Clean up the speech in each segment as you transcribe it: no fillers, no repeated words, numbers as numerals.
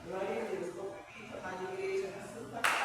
Glória a Deus, estou aqui na igreja, na Santa Casa.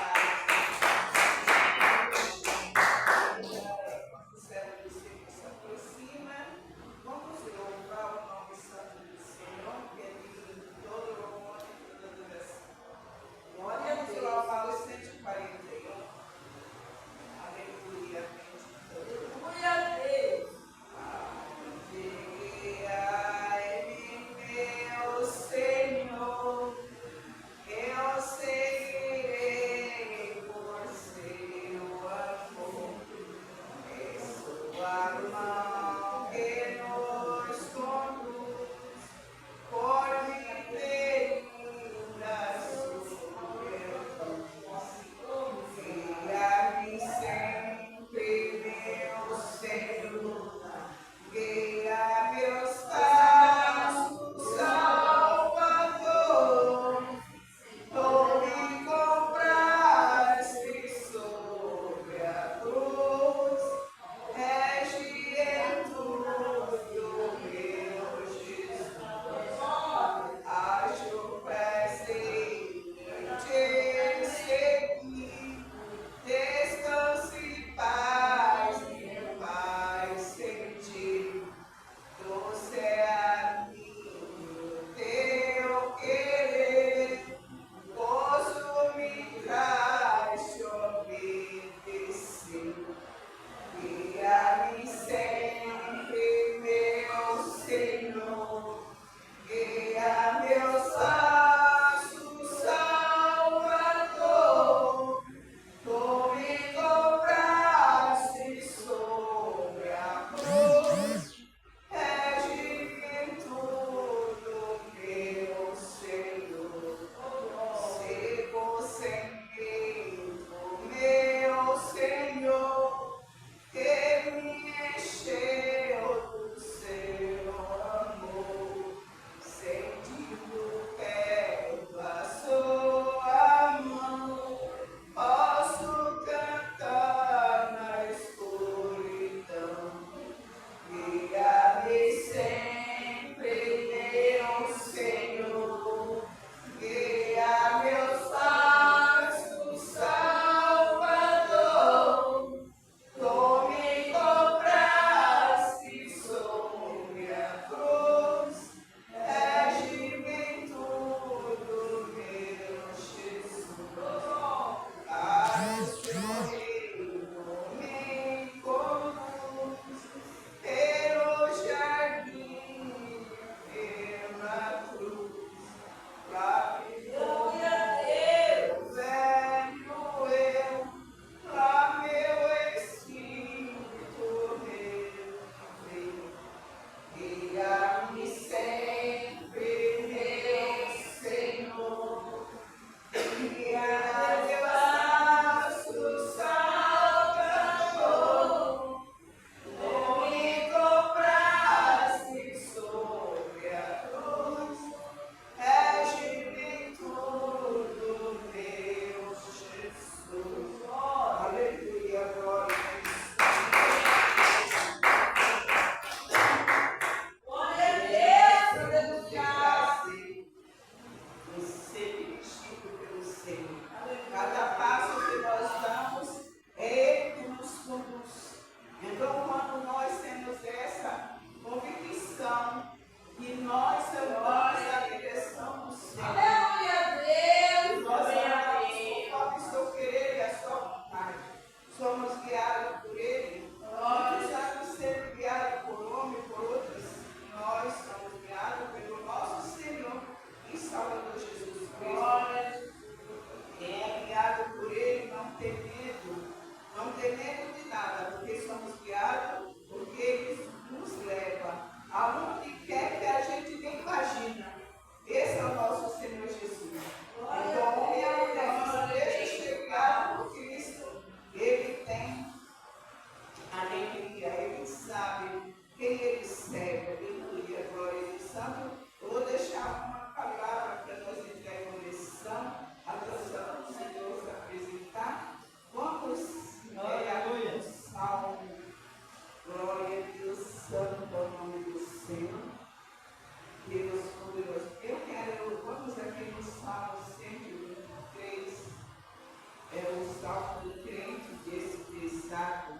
desprezado.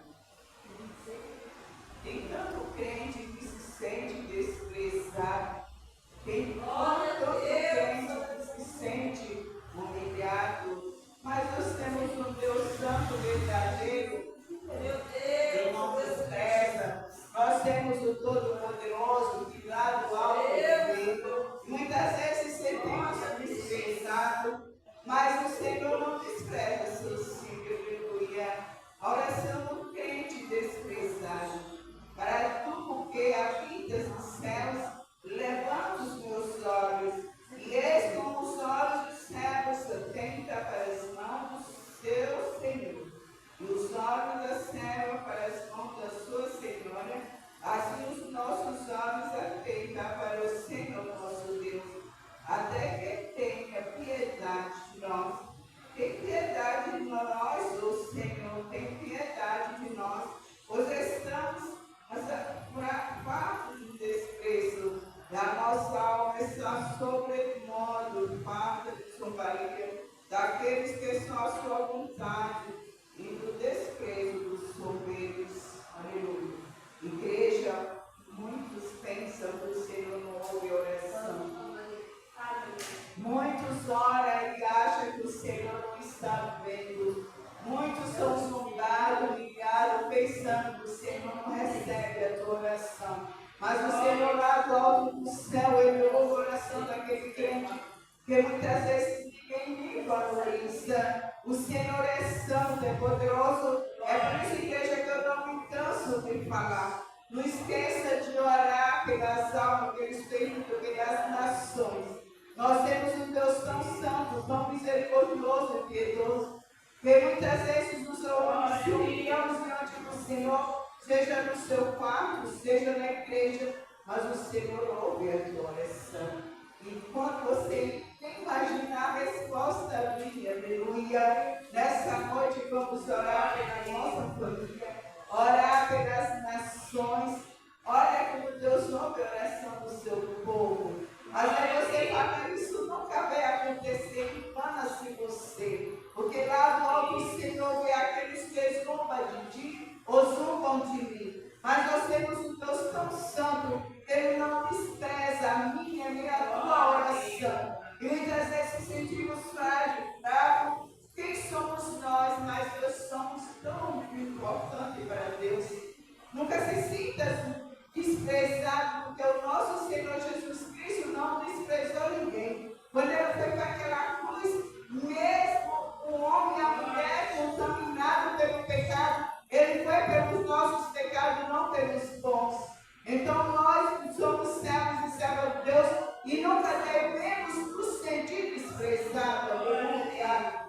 Tem tanto crente que se sente desprezado. Tem tanto crente que se sente humilhado. Mas nós temos um Deus Santo verdadeiro. Que não despreza. Nós temos o Todo-Poderoso que lá do alto vê. Muitas vezes sentimos desprezado, mas o Senhor não despreza seus filhos, aleluia. A oração do crente desprezado. Para tu, porque habitas nos céus, levanto os meus olhos, e eis como os olhos dos céus atenta para as mãos do seu Senhor, e os olhos da serva para as mãos da sua Senhora, assim os nossos olhos atentam para o Senhor nosso Deus, até que tenha piedade de nós. Tem piedade de nós, ó Senhor, tem piedade de nós, pois estamos fartos de desprezo. A nossa alma está sobremodo farta de zombaria daqueles que são a sua vontade e do desprezo dos soberbos. Aleluia. Igreja, muitos pensam que o Senhor não ouve oração. Muitos oram e acham que o Senhor não está vendo. Muitos são zombados, ligados, pensando que o Senhor não recebe a tua oração. Mas o Senhor lá do alto do céu, Ele ouve a oração daquele crente, que muitas vezes ninguém me valoriza. O Senhor é santo, é poderoso. É por isso, igreja, que eu não me canso de falar. Não esqueça de orar pelas almas, pelo Espírito, pelas nações. Nós temos um Deus tão santo, tão misericordioso e piedoso, que muitas vezes nos humilhamos diante do Senhor, seja no seu quarto, seja na igreja, mas o Senhor ouve a tua oração. E quando você nem imaginar a resposta vinha, aleluia, nessa noite vamos orar pela nossa família, orar pelas nações. Olha como Deus ouve a oração do seu povo. Às vezes você fala, isso nunca vai acontecer, engana-se você. Porque lá no alto o Senhor vê aqueles que zombam de ti ou zombam de mim. Mas nós temos um Deus tão santo, que Ele não despreza a minha nem a tua oração. E muitas vezes nos sentimos frágeis, bravos. Quem somos nós? Mas nós somos tão importantes para Deus. Nunca se sinta desprezado, porque o nosso Senhor Jesus Cristo não desprezou ninguém. Quando Ele foi para aquela cruz, mesmo o homem e a mulher contaminados pelo pecado, Ele foi pelos nossos pecados, não pelos bons. Então nós somos servos e servas de Deus e nunca devemos nos sentir desprezados,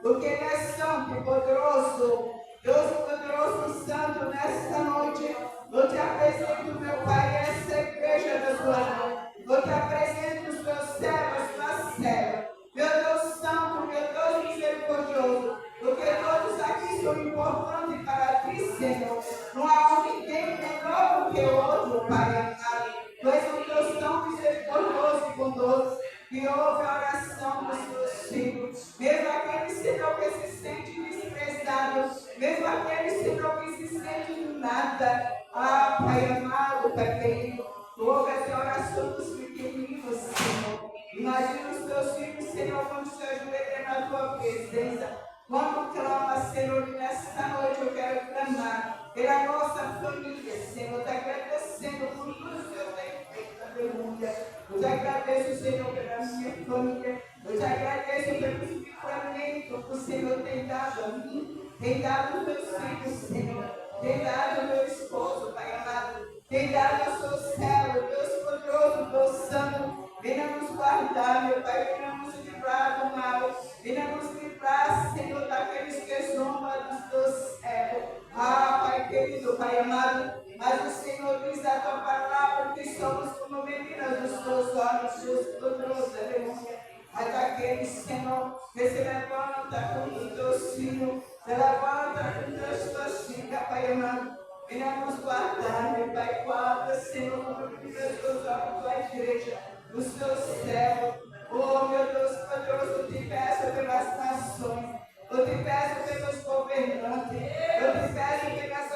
porque Ele é santo e poderoso. Deus poderoso, santo, nesta noite, eu te apresento, meu Pai, essa igreja da tua mão. Eu te apresento os teus servos, tua serva. Meu Deus santo, meu Deus misericordioso, porque todos aqui são importantes para ti, Senhor. Não há ninguém melhor do que o outro, Pai amado. Tu és um Deus tão misericordioso e bondoso, que ouve a oração dos teus filhos. Mesmo aqueles, Senhor, que se sentem desprezados, mesmo aqueles, Senhor, que se sentem nada. Ah, Pai amado, Pai querido, ouve essa oração dos pequeninos, Senhor. Imagina os teus filhos, Senhor, quando se ajoelham na tua presença. Quando clama, Senhor, nesta noite eu quero clamar pela nossa família, Senhor. Eu te agradecendo por tudo que o Senhor tem feito, aleluia. Eu te agradeço, Senhor, pela minha família. Eu te agradeço pelo livramento que o Senhor tem dado a mim, tem dado aos meus filhos, Senhor. Tem dado ao meu esposo, Pai amado. Tem dado ao seu servo, Deus poderoso, Deus santo. Venha nos guardar, meu Pai. Venha nos livrar do mal. Venha nos livrar, Senhor, daqueles que zombam dos teus servos. Ah, Pai querido, Pai amado. Mas o Senhor diz a tua palavra que somos como meninas dos teus olhos, Deus poderoso, aleluia. Mas aqueles, Senhor, que se levanta com os teus filhos, se levanta com as tuas filhas, Pai amado. Venha nos guardar, meu Pai, guarda, Senhor, como teus olhos, tua igreja, os teus servos. Oh, meu Deus poderoso, eu te peço pelas nações, eu te peço pelos governantes, eu te peço pelas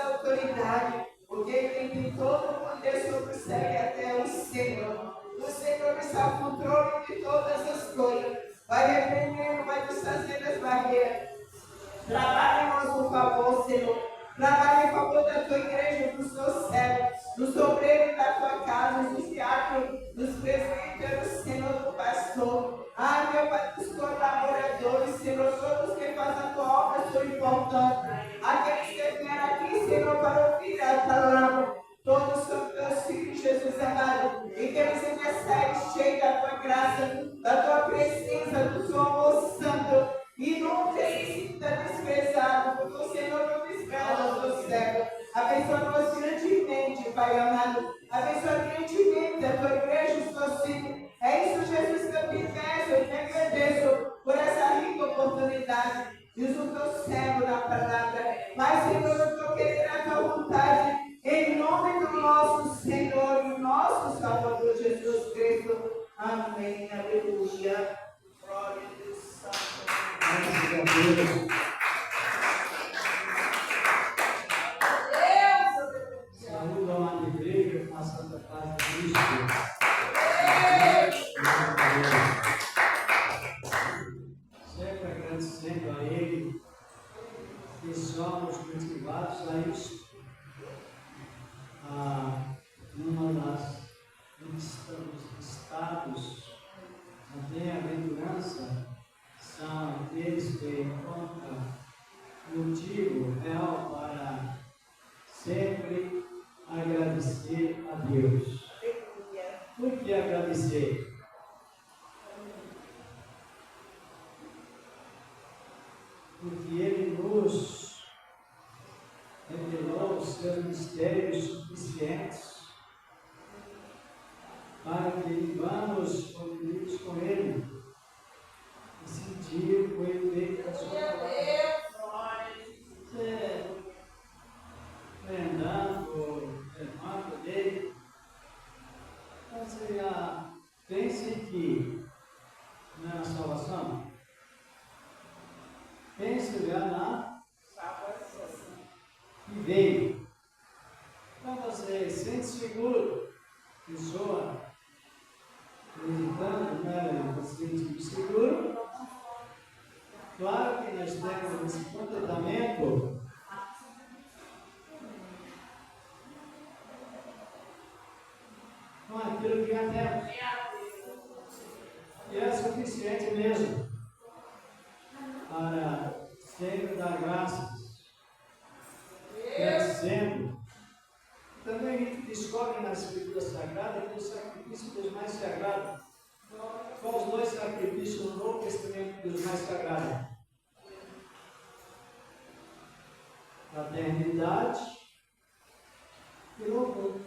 Trabalha em favor da tua igreja, do seu céu, do sobreiro da tua casa, dos diáconos, dos presbíteros, Senhor, do pastor. Ah, meu Pai, dos colaboradores, Senhor, todos que fazem a tua obra são importantes. Aqueles que vieram aqui, Senhor, para ouvir a palavra. Todos são teus filhos, Jesus amado. E que eles venham sair cheios da tua graça, da tua presença, do teu amor santo. E nunca se sinta desprezado, porque o Senhor não despreza o teu servo. Abençoa-nos grandemente, Pai amado. Abençoa grandemente a tua igreja, os teus filhos. É isso, Jesus, que eu te peço e te agradeço por essa rica oportunidade. Diz o teu servo na palavra. Mas, Senhor, eu estou querendo a tua vontade. Em nome do nosso Senhor e nosso Salvador Jesus Cristo. Amém. Aleluia. Glória a Deus Santo. Saúde ao lado da igreja, com a santa paz de Cristo. Sempre agradecendo a Ele, que somos motivados a isso. Numa das estados da bem-aventurança são aqueles que encontram motivo real para sempre agradecer a Deus. Por que agradecer? Porque Ele nos revelou os seus mistérios suficientes para que vivamos unidos com Ele e sentir o efeito da sua palavra. Você andando, remando dele, você já pensa que na salvação? Pensa já na salvação que veio. Então você sente seguro, pessoa meditando, né? Você sente seguro. Claro que nós temos esse contentamento com aquilo que já temos. E é suficiente mesmo para sempre dar graças, crescendo. Também a gente descobre na Escritura Sagrada que o sacrifício dos mais sagrados. Quais os dois sacrifícios no Novo Testamento dos mais sagrados? Fraternidade e louvor.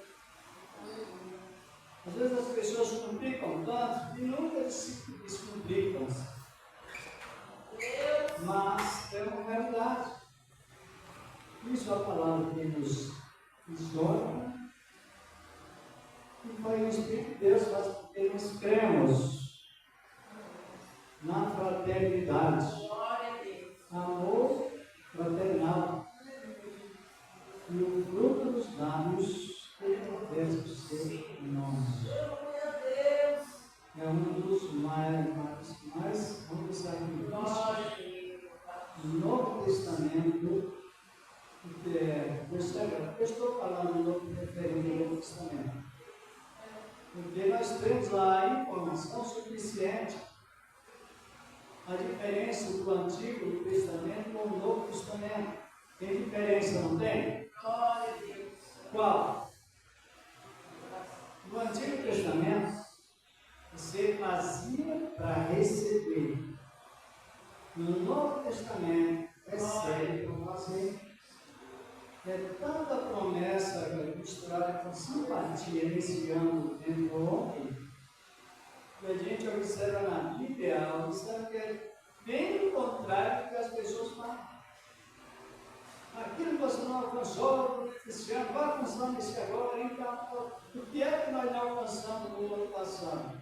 Às vezes as pessoas complicam tanto e nunca descomplicam. Mas é uma realidade. Isso é a palavra que nos exorta e foi o Espírito de Deus faz porque nós cremos na fraternidade, amor fraternal e o fruto dos lábios que confessa o seu nome. É um dos mais amplos sacrifícios do Novo Testamento. Eu estou falando do Novo Testamento, porque nós temos lá a informação suficiente, a diferença do Antigo Testamento com o Novo Testamento. Tem diferença, não tem? Qual? No Antigo Testamento, você fazia para receber. No Novo Testamento, recebe para fazer. É tanta promessa misturada com simpatia nesse âmbito dentro do homem, que a gente observa na Bíblia, observa que é bem o contrário do que as pessoas falam. Aquilo que você não alcançou esse ano, vai alcançando esse agora, então, o que é que nós não alcançamos no ano passado?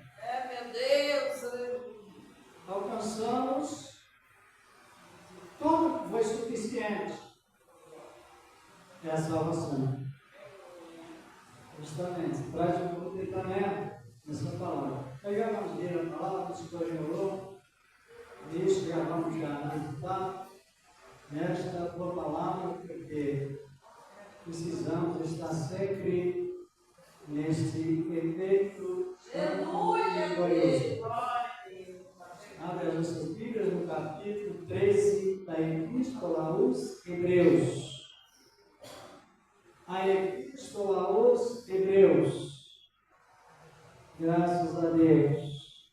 Meu Deus! Alcançamos, tudo foi suficiente. É a salvação. Justamente, traz um contentamento nessa palavra. Aí já vamos ler a palavra, se for melhorou. Isso já vamos já meditar nesta tua palavra, porque precisamos estar sempre neste efeito glorioso. Abre as nossas Bíblias no capítulo 13 da Epístola aos Hebreus. A Epístola aos Hebreus. Graças a Deus.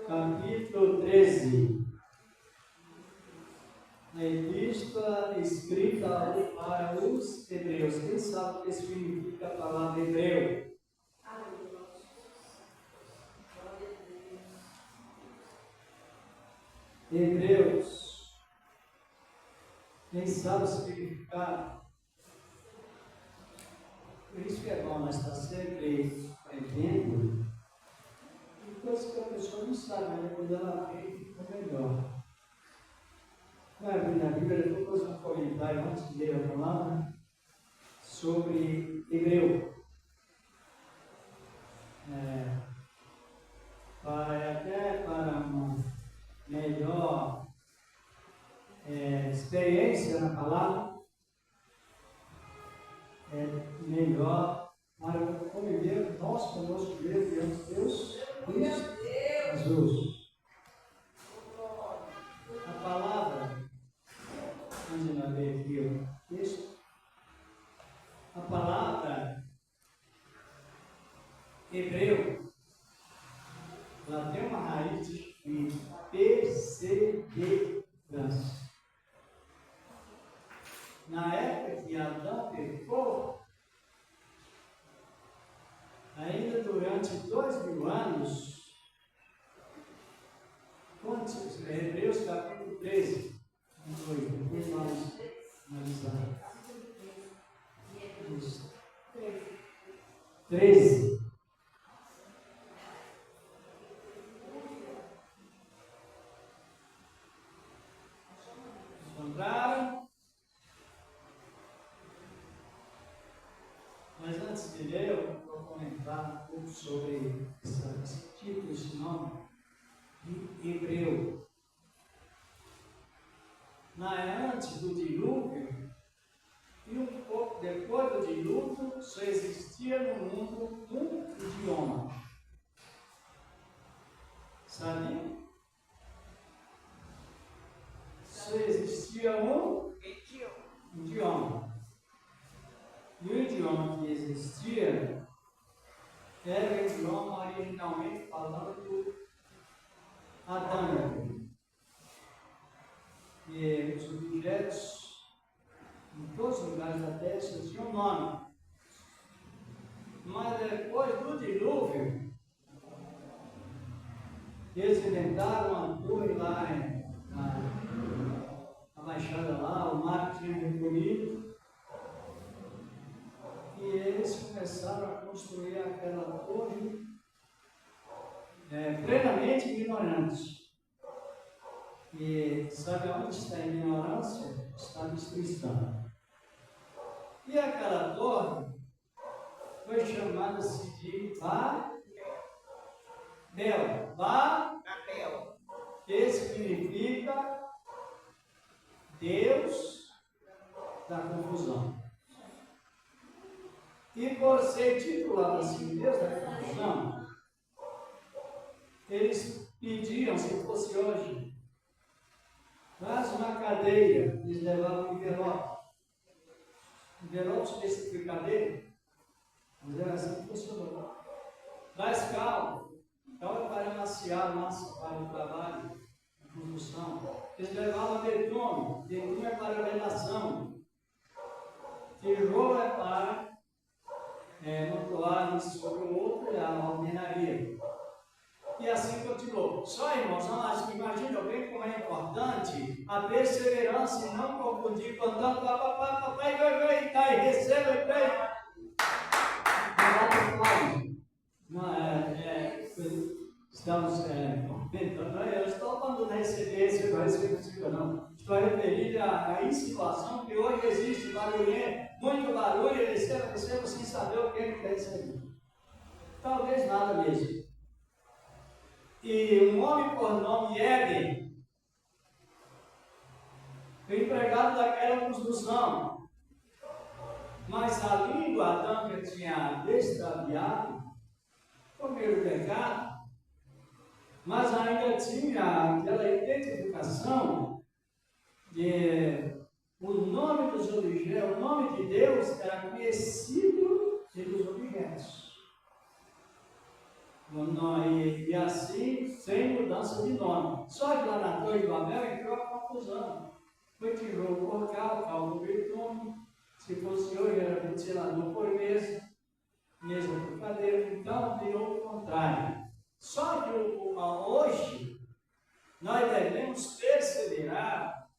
Capítulo 13. A epístola escrita para os hebreus. Quem sabe o que significa a palavra hebreu? Hebreus. Quem sabe o significado? Por isso que é bom nós estar sempre aprendendo. E coisas que a pessoa não sabe, mas quando ela aprende, fica melhor. Vai abrir na Bíblia, depois vou fazer um comentário antes de ler a palavra sobre Hebreu. Até para uma melhor experiência na palavra, é melhor para conviver nós conosco mesmo diante de Deus, Cristo Jesus. A palavra, onde nós lemos aqui o texto, a palavra hebreu, ela tem uma raiz de perseverança. Na época que Adão pecou, ainda durante 2000 anos, Hebreus capítulo 13, depois nós analisamos. 13. Encontraram? Mas antes de ler, eu vou comentar um pouco sobre esse título, esse nome de Hebreu. Antes do dilúvio, e um pouco depois do dilúvio, só existia no mundo um idioma. Sabe? Só existia um idioma. E o idioma que existia era o idioma originalmente falado adâmico. E os objetos em todos os lugares da terra tinham um nome. Mas depois do dilúvio, eles inventaram uma torre lá na baixada lá, o mar tinha recolhido, e eles começaram a construir aquela torre plenamente ignorantes. E sabe onde está a ignorância? Está a destruição. E aquela torre foi chamada-se de Babel. Babel, que significa Deus da confusão. E por ser titulado assim, Deus da confusão, eles pediam, se fosse hoje, traz uma cadeia, eles levavam um envelope. Envelope específico cadeia, mas era assim que funcionou. Traz carro, carro é para amaciar massa para o trabalho, a construção. Eles levavam betume, betume é para a vedação. Tijolo é para montoar um sobre o outro e a alvenaria. E assim continuou. Só, irmãos, imagina bem como é importante a perseverança e não confundir com tanto papai, cai, receba, cai. Estamos comentando, eu estou falando de receber esse não. Estou referindo a insinuação que hoje existe barulho, muito barulho, receba sem saber o que ele quer receber. Talvez nada mesmo. E um homem por nome Éden, o empregado daquela construção, Mas a língua adâmica tinha extraviado, por meio do pecado, mas ainda tinha aquela identificação de o nome dos objetos, o nome de Deus era conhecido pelos objetos. E assim, sem mudança de nome. Só que lá na Torre de Babel entrou a confusão. Foi tirou o porcal, o caldo bitume. Se fosse hoje, era ventilador por mesa por cadeira. Então, virou o contrário. Só que hoje, nós devemos perseverar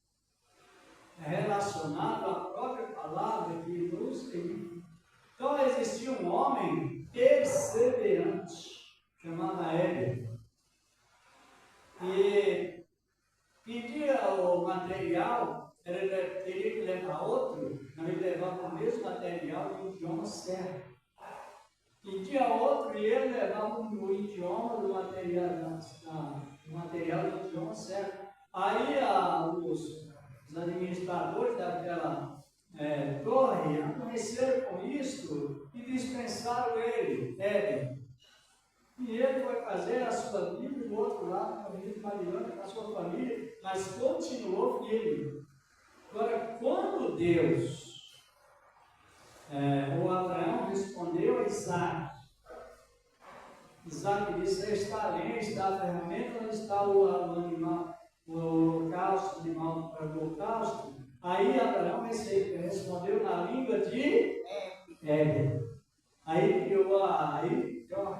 relacionado à própria palavra que nos tem. Então, existia um homem perseverante, chamado Éder, e pedia o material, ele teria que levar outro, não ele levava o mesmo material do idioma certo. Pedia outro e ele levava o idioma do material, do idioma certo. Aí os administradores daquela torre amanheceram com isso e dispensaram ele, Éder. E ele foi fazer a sua vida do outro lado, com a vida de Mariana, com a sua família, mas continuou firme. Agora, quando Deus, o Abraão respondeu a Isaac, Isaac disse: está além, está a ferramenta, onde está o animal, o holocausto, animal para o holocausto. Aí Abraão respondeu na língua de Éder. Aí criou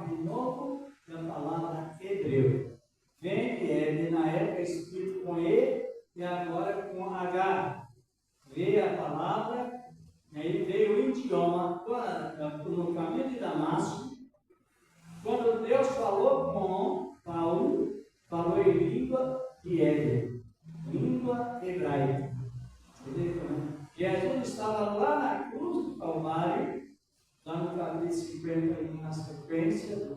de novo a palavra hebreu. Vem de Éder, na época escrito com E e agora com H. Veio a palavra, aí veio o idioma no caminho de Damasco. Quando Deus falou com Paulo, falou em língua de Éder, língua hebraica. Entendeu? Jesus estava lá na cruz do Calvário, lá no capítulo 51, na sequência do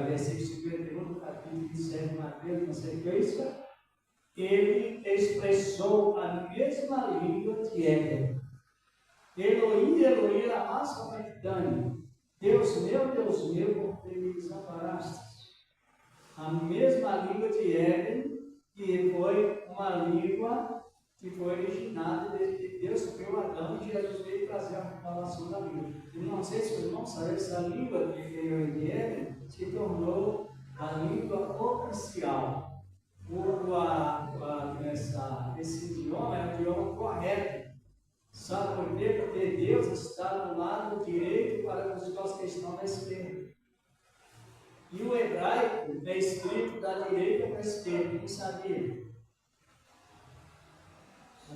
versículo 51, do capítulo 27, Mateus, na sequência, ele expressou a mesma língua de Éder. Elohim, Elohim, lama sabachthani. Deus meu, por que me desamparaste? A mesma língua de Éder, que foi uma língua que foi originada desde que Deus criou Adão e Jesus veio trazer a revelação da língua. E não sei se os irmãos sabem, essa língua que veio de Éder se tornou a língua oficial. Esse idioma é o idioma correto. Sabe por quê? Porque Deus está do lado direito para os que estão na esquerda. E o hebraico é escrito da direita para a esquerda. Quem sabia? A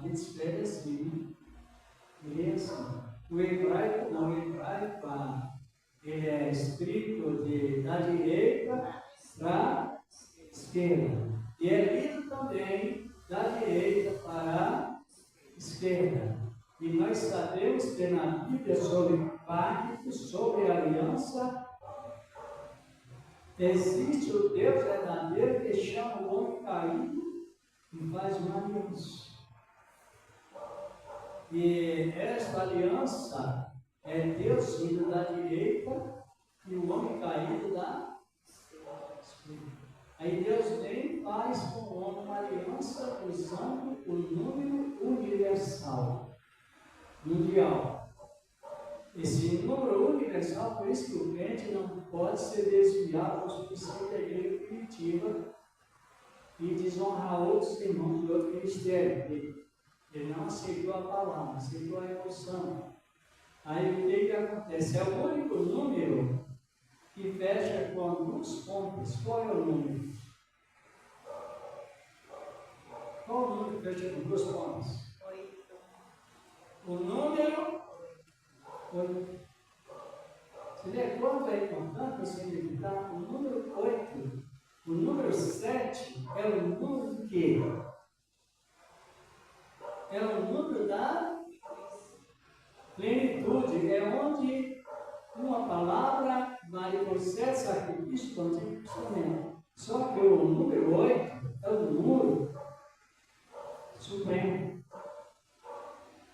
gente escreve assim. Ele é assim. O hebraico não, ele é escrito da direita para a esquerda. E é lido também da direita para a esquerda. E nós sabemos que na Bíblia sobre pacto, sobre aliança, existe o Deus verdadeiro que chama o homem caído e faz uma aliança. E esta aliança é Deus vindo da direita e o homem caído da esquerda. Aí Deus vem e faz com o homem uma aliança usando o número universal, mundial. Esse número universal, por isso que o crente não pode ser desviado aos princípios da igreja primitiva e desonrar outros irmãos de outro ministério. Ele não aceitou a palavra, aceitou a emoção. Aí o que acontece? É o único número que fecha com 2 pontos. Qual é o número? Qual o número que fecha com 2 pontos? 8. O número 8. Você vê quanto é importante você meditar? O número 8. O número 7 é o número do quê? É o número da plenitude. É onde uma palavra vale por 7 sacrifícios do Antigo Testamento. Só que o número 8 é o número supremo.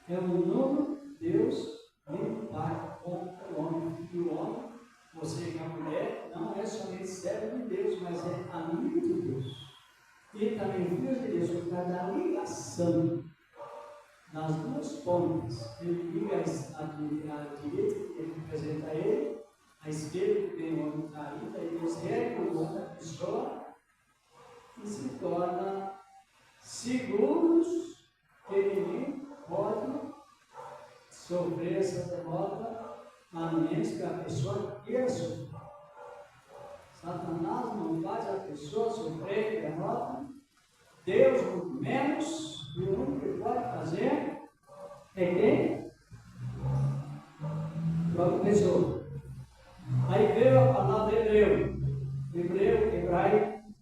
É um novo Deus nem Pai contra o homem. E o homem, você que é mulher, não é somente servo de Deus, mas é amigo de Deus. E também filho de Deus, por causa da ligação nas duas pontas. Ele liga a direita, que representa ele, a esquerda, que tem o homem caído, e Deus recua da pessoa e se torna seguros que ninguém pode sofrer essa derrota, a menos que a pessoa queira sofrer. Satanás não faz a pessoa sofrer derrota, Deus muito menos, e o único que pode fazer é quem? A própria pessoa. Aí veio a palavra hebraico,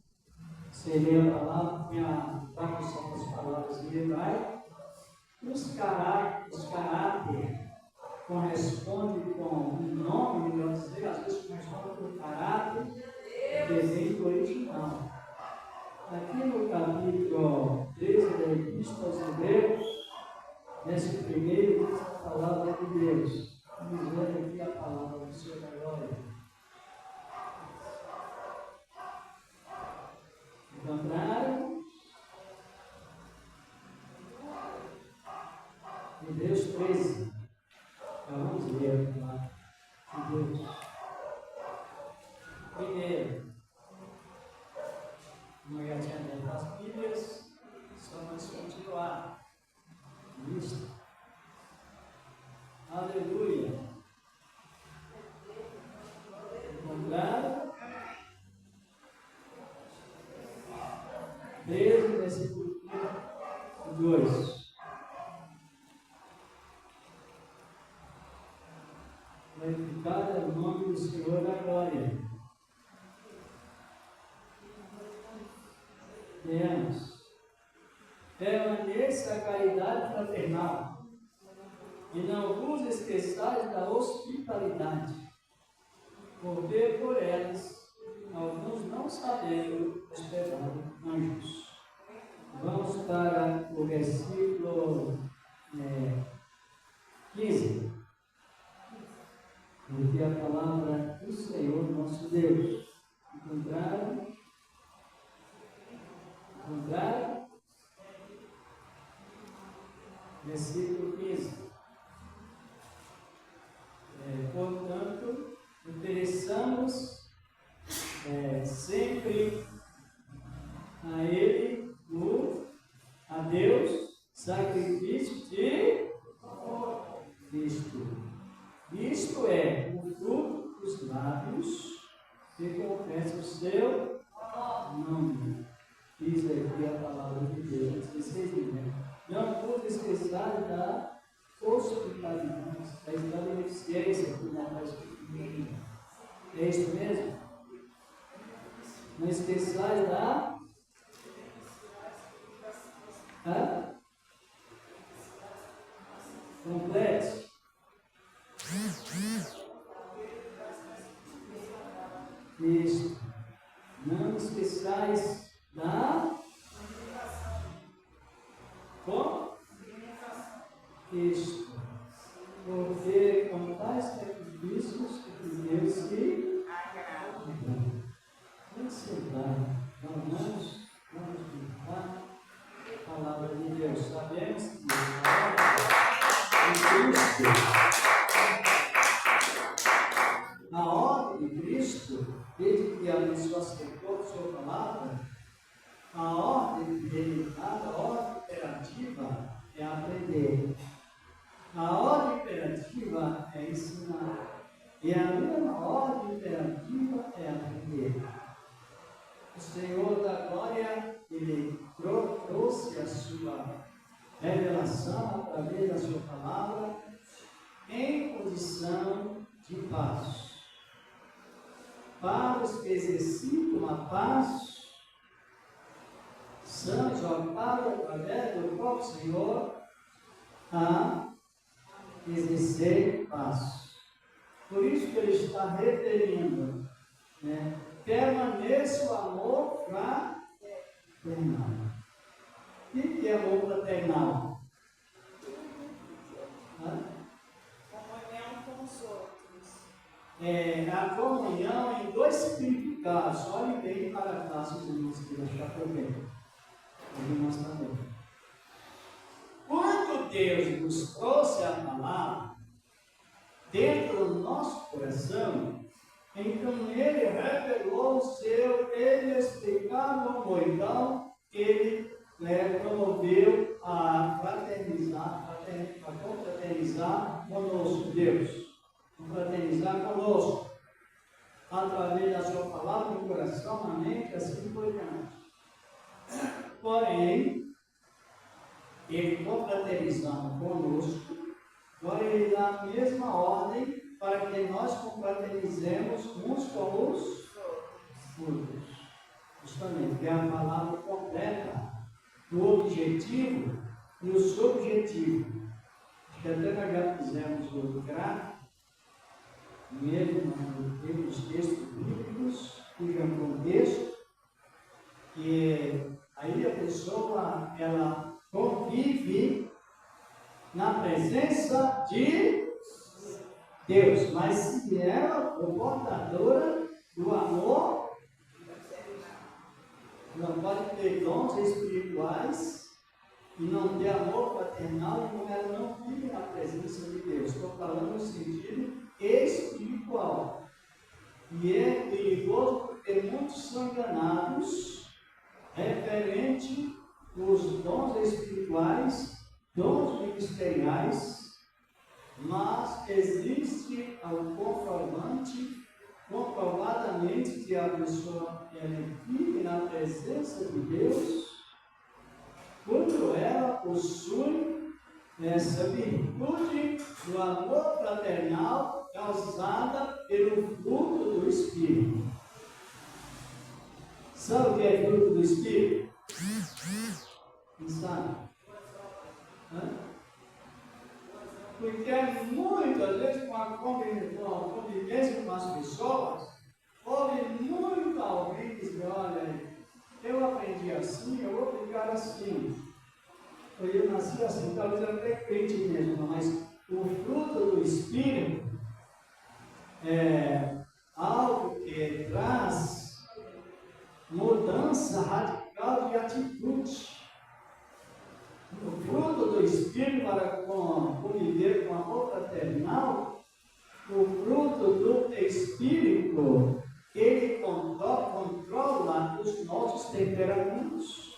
seria a palavra, minha tradução das palavras em hebraico. Os caráter corresponde com o nome, melhor dizer, às vezes corresponde com o caráter desenho original. Aqui no capítulo 13 da Epístola aos Hebreus, nesse primeiro diz a palavra de Deus. Vamos ver aqui a palavra do Senhor da glória. Encontraram? Hebreus 13. Vamos ler a palavra de Deus. Primeiro, uma olhadinha dentro das Bíblias, só vamos continuar. Isso. Aleluia. Encontraram? 13, versículo 2. Glorificado é o nome do Senhor da glória. Temos. Permaneça a caridade fraternal e não vos esqueçais da hospitalidade, porque por elas alguns não sabendo esperaram anjos. Vamos para o versículo 15. Porque a palavra do Senhor nosso Deus. Encontraram? Versículo 15. Portanto, ofereçamos sempre a Ele, a Deus, sacrifício de Cristo. Isto é o fruto dos lábios que confessa o seu nome. Diz aqui a palavra de Deus. Vocês dizem, não vos esqueçais da hospitalidade, da beneficência que nós faz. É isso mesmo? Não esqueçais da. Complete. Isso. Não esqueçais da. Como? Isso. Porque com tais sacrifícios que Deus se agrada. Vamos sentar. Vamos meditar a palavra de Deus. Sabemos que a ordem de Cristo, desde que abençoou aceitou a sua palavra, a ordem dele, a ordem imperativa é aprender. A ordem imperativa é ensinar. E a mesma ordem imperativa é aprender. O Senhor da glória, Ele trouxe a sua revelação através da sua palavra em condição de paz. Para os que exercitam a paz, são exaltados através do próprio Senhor a exercer paz. Por isso que ele está referindo, permaneça o amor fraternal. O que é amor fraternal? a comunhão em dois significados. Olhem bem para cá, se os irmãos quiserem achar problema. Os irmãos também. Quando Deus nos trouxe a palavra dentro do nosso coração, então Ele revelou o seu, Ele explicava o então, Ele promoveu a confraternizar conosco, Deus. Confraternizar conosco, através da sua palavra no coração, na mente, assim por diante. Porém, Ele confraternizando conosco, agora Ele dá a mesma ordem para que nós confraternizemos uns com os outros. Justamente, que é a palavra completa do objetivo e o subjetivo. Acho que até nós já fizemos o gráfico, mesmo nos textos bíblicos, cujo contexto, que aí a pessoa, ela convive na presença de Deus, mas se ela for portadora do amor, não pode ter dons espirituais e não ter amor paternal, então ela não vive na presença de Deus. Estou falando no sentido espiritual. E é perigoso porque muitos são enganados referente aos dons espirituais, dons ministeriais, mas existe um comprovadamente que a pessoa vive na presença de Deus quando ela possui essa virtude do amor fraternal causada pelo fruto do Espírito. Sabe o que é fruto do Espírito? Não sabe? Porque muitas vezes com a convivência com as pessoas, houve muito alguém que diz, olha, eu aprendi assim, eu vou ficar assim. Eu nasci assim, talvez eu até crente mesmo, mas o fruto do Espírito é algo que traz mudança radical de atitude. O fruto do Espírito para conviver com amor fraternal, o fruto do Espírito, ele controla os nossos temperamentos.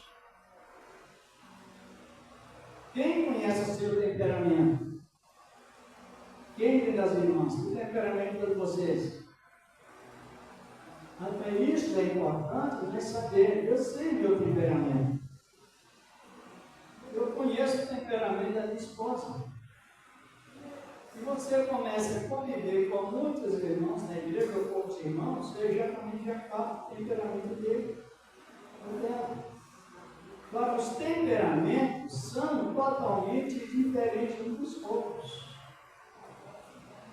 Quem conhece o seu temperamento? Quem tem das irmãs? O temperamento de vocês? Até isso é importante, né? Saber, eu sei meu temperamento. Eu conheço o temperamento da minha esposa. Se você começa a conviver com muitos irmãos na igreja, ou poucos irmãos, você já capta o temperamento dele. Agora, os temperamentos são totalmente diferentes uns dos outros.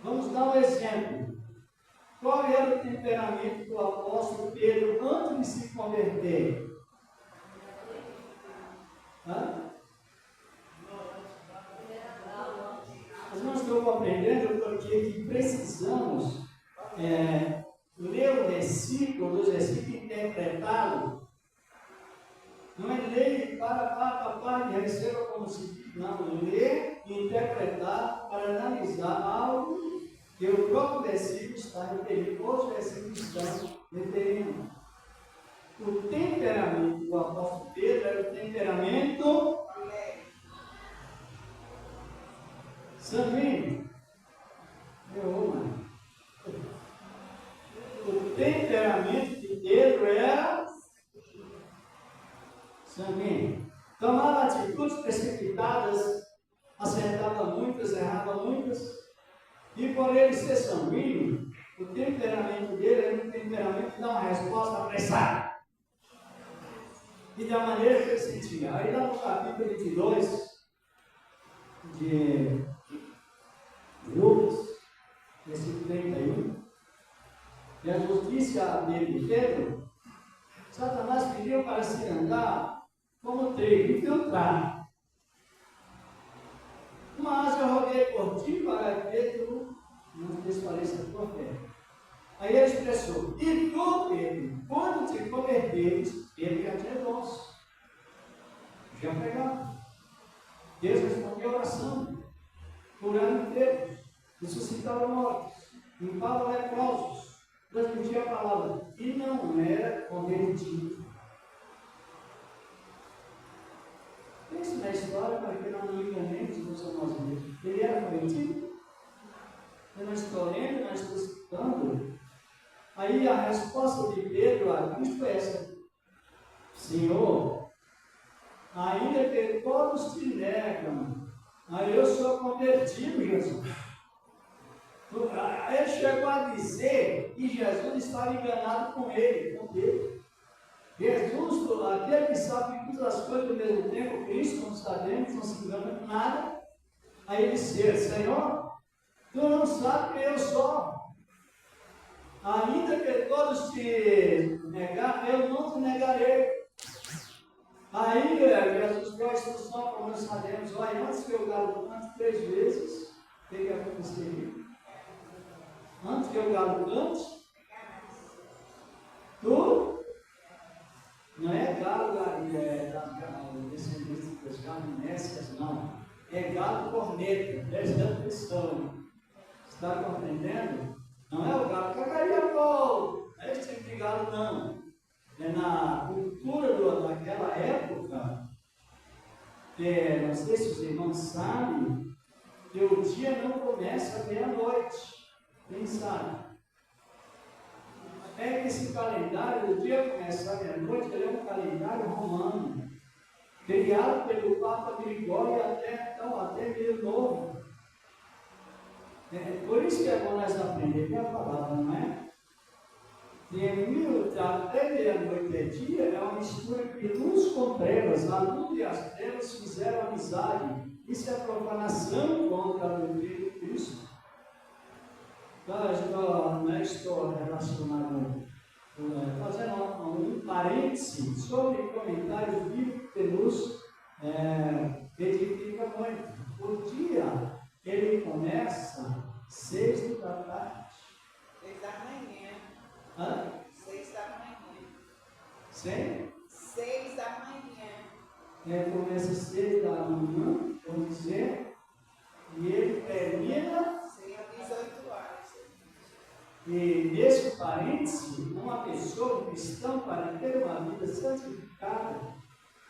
Vamos dar um exemplo. Qual era o temperamento do apóstolo Pedro antes de se converter? Mas nós estamos aprendendo porque precisamos ler o versículo, dos versículos e interpretá-lo. Não é ler para e receba como se diz, não. Ler e interpretar para analisar algo que o próprio versículo está referindo, os versículos estão referindo. O temperamento do apóstolo Pedro era o temperamento sanguíneo. O temperamento de Pedro era sanguíneo. Tomava atitudes precipitadas, acertava muitas, errava muitas. E por ele ser sanguíneo, o temperamento dele era um temperamento que dá uma resposta apressada. E da maneira que ele sentia. Aí lá no capítulo 22 de Lucas, versículo 31, Jesus disse a dele, Pedro, Satanás pediu para se andar como trigo infiltrado. Mas eu roguei por ti para que tu não desfaleça a tua fé. Aí ele expressou, e tu, Pedro, quando te converteres, Pedro já tinha dons. Já pegava. Deus respondeu a oração, curando enfermos, ressuscitava mortos, limpava leprosos, transmitia a palavra. E não era convertido. Pense na história para que não enganemos meus irmãos. Ele era convertido? Eu não estou lendo, não estou citando. Aí a resposta de Pedro a Cristo foi essa: Senhor, ainda que todos te negam, aí eu sou convertido, Jesus. Ele chegou a dizer que Jesus estava enganado com ele, com Pedro. Jesus, aquele que sabe todas as coisas ao mesmo tempo, Cristo, não sabemos, não se engana com nada. Aí ele disse: Senhor, tu não sabes quem eu sou. Ainda que todos te negarem, eu não te negarei. Aí Jesus deu a instrução, como nós sabemos, olha, antes que eu galo cante 3 vezes, o que aconteceria? Antes que eu galo cante, tu não é galo das descendentes dos galinésias, não. É galo corneta, presta atenção. Está compreendendo? Não é o galo cacariacou, não é esse tipo de galo, não. É na cultura daquela época, não sei se os irmãos sabem, que o dia não começa à meia-noite. Quem sabe? É que esse calendário, o dia começa à meia-noite, ele é um calendário romano, criado pelo Papa Gregório até meio novo. Por isso que é bom nós aprender a palavra, não é? Até meia-noite é dia, é uma mistura de luz com trevas. A luz e as trevas fizeram amizade. Isso é profanação contra a doutrina de Cristo. Não estou relacionado, fazendo um parêntese sobre comentários bíblicos que nos edifica muito. O dia, ele começa 6 da tarde. 6 da manhã. Hã? 6 da manhã. 6 da manhã. Começa 6 da manhã, vamos dizer, e ele termina. 18 horas. E nesse parêntese, uma pessoa, um cristão, para ter uma vida santificada,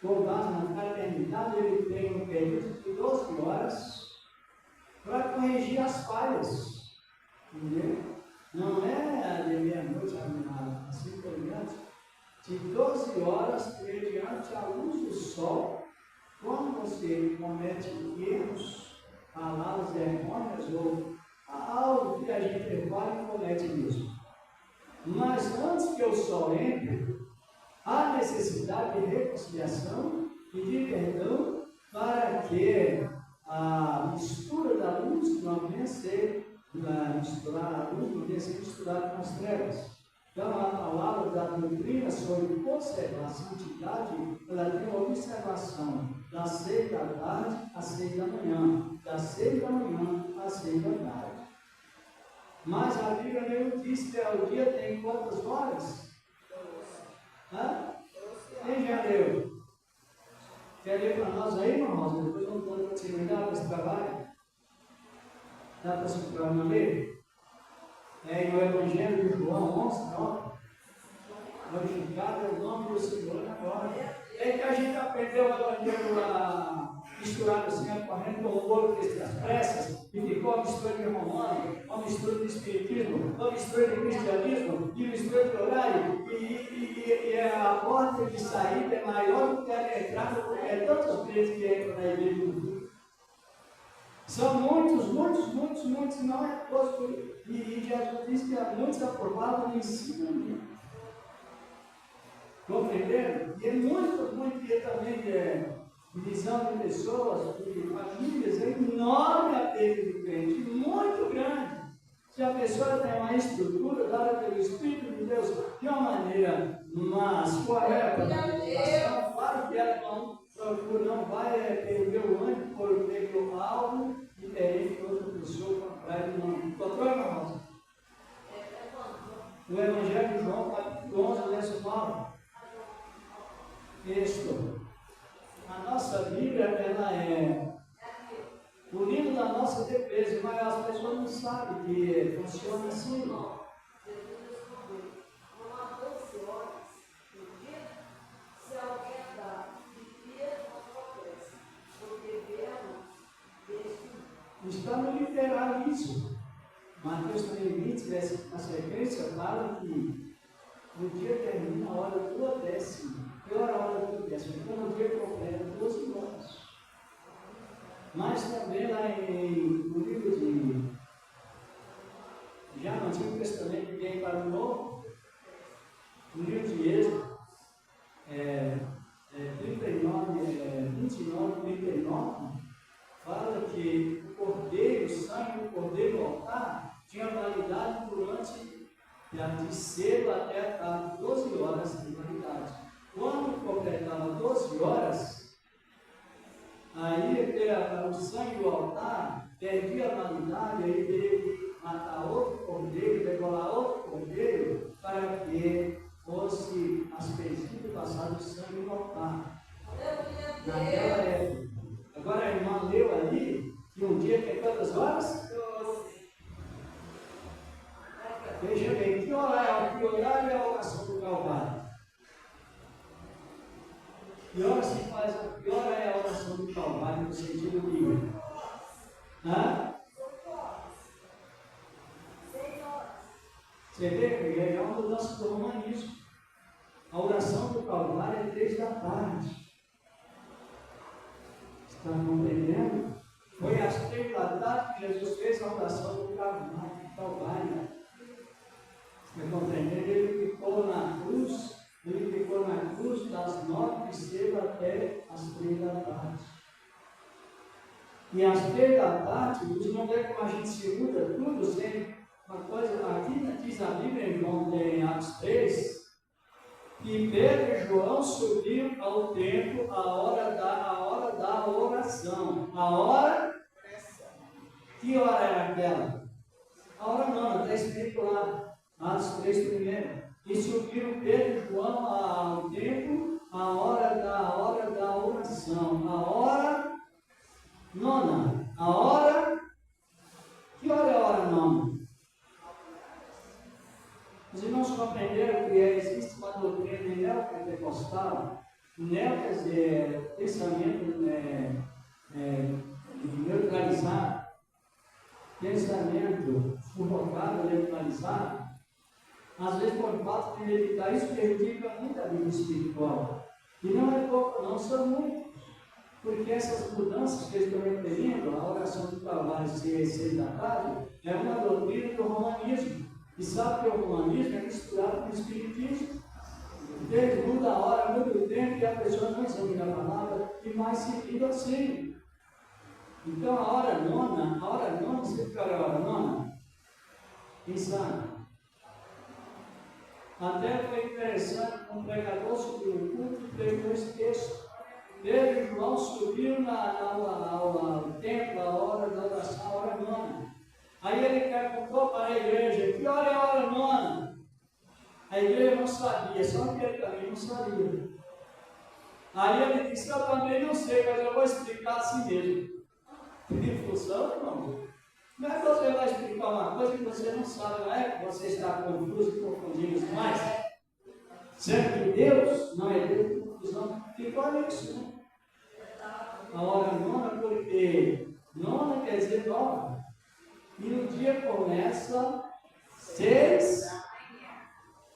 com base na fraternidade, ele tem um período de 12 horas para corrigir as falhas. Entendeu? Não é de meia-noite assim por diante, de 12 horas mediante a luz do sol, quando você comete erros, palavras errôneas ou algo que a gente fala e comete mesmo. Mas antes que o sol entre, há necessidade de reconciliação e de perdão para que a mistura da luz não venha a ser misturar a luz, não venha a ser misturada com as trevas. Então, a palavra da doutrina sobre conservar a santidade, ela tem uma observação das 6 da tarde às 6 da manhã, das 6 da manhã às 6 da tarde. Mas a Bíblia mesmo diz que o dia tem quantas horas? 12. Quem já leu? Quer ler para nós aí, irmão Rosa? Depois vamos dar continuidade nesse trabalho. Dá para se ler? No Evangelho de João 11, ó. Glorificado é o nome do Senhor agora. É que a gente aprendeu o Evangelho misturado assim, correndo com o ouro das pressas, e ficou uma mistura de romano, uma mistura de espiritismo, uma mistura de cristianismo, e mistura de horário, e a porta de saída é maior do que a entrada, porque é tantos crentes que entram na igreja. São muitos, não é posto. E Jesus diz que há muitos aprovados no ensino. Compreenderam? E é muito que também visão de pessoas, de famílias, é enorme a perda de crente, muito grande. Se a pessoa tem uma estrutura dada pelo Espírito de Deus de uma maneira mais correta, claro que ela não vai perder o ânimo por perder algo diferente que outra pessoa comprar e não. Encontrou, irmã Rosa? Evangelho de João, capítulo 11, verso 9. Isto. A nossa Bíblia, ela é o livro da nossa defesa, mas as pessoas não sabem que funciona assim. Está no literal isso. Mateus 3:20, a sequência fala que o dia termina a hora do 10º. Que hora é a hora do 10º? Então no dia completo 12 horas. Mas também lá no livro de já no Antigo Testamento, vem para o Novo, no livro de Êxodo, 29, fala que o cordeiro, o sangue do cordeiro no altar, tinha validade durante de cedo até a 12 horas de validade. Quando completava 12 horas, aí o sangue do altar perdia a validade, aí teve matar outro cordeiro, degolar outro cordeiro, para que fosse aspergido e passado o sangue no altar. Naquela época. Agora a irmã leu ali que um dia tem quantas horas? 12. Veja bem, que horário é a oração do Calvário? Que hora é a oração do Calvário no sentido bíblico? Você vê que é uma mudança do romanismo. A oração do Calvário é 3 da tarde. Está compreendendo? Foi às 3 da tarde que Jesus fez a oração do Calvário. Está compreendendo? Ele ficou na cruz das 9 de cedo até as 3 da tarde. E às 3 da tarde, os não vê como a gente se muda tudo sem uma coisa. Aqui diz a Bíblia, irmão, em Atos 3, que Pedro e João subiram ao templo a hora da oração. A hora? Que hora era aquela? A hora não, está escrito lá, Atos 3 primeiro. E subiram Pedro e João ao templo a hora da oração. A hora nona. A hora? Que hora é a hora nona? Os irmãos compreenderam que existe uma doutrina neopentecostal. Neo quer dizer pensamento neutralizado, pensamento sufocado, neutralizado. Às vezes, por fato de meditar, isso prejudica muito a vida espiritual. E não é pouco, não, são muitos. Porque essas mudanças que eu estou referindo, a oração do Calvário ser 6 da tarde, é uma doutrina do romanismo. E sabe que o romanismo é misturado com o espiritismo. Então, muda a hora, muda o tempo, e a pessoa não examina a palavra e mais seguido assim. Então, a hora nona, você fica a hora nona? Quem sabe? Até foi interessante, um pregador subiu o culto e pregou esse texto. Pedro e João subiram ao templo, a hora da oração, a hora nona. Aí ele perguntou para a igreja, que hora é a hora nona? A igreja não sabia, só que ele também não sabia. Aí ele disse, eu também não sei, mas eu vou explicar assim mesmo. Que função, irmão? Como é que você vai explicar uma coisa que você não sabe, não é que você está confuso e confundindo demais? Sendo que Deus não é Deus de confusão, ficou nisso, né? A hora nona, porque nona quer dizer 9. E o dia começa 6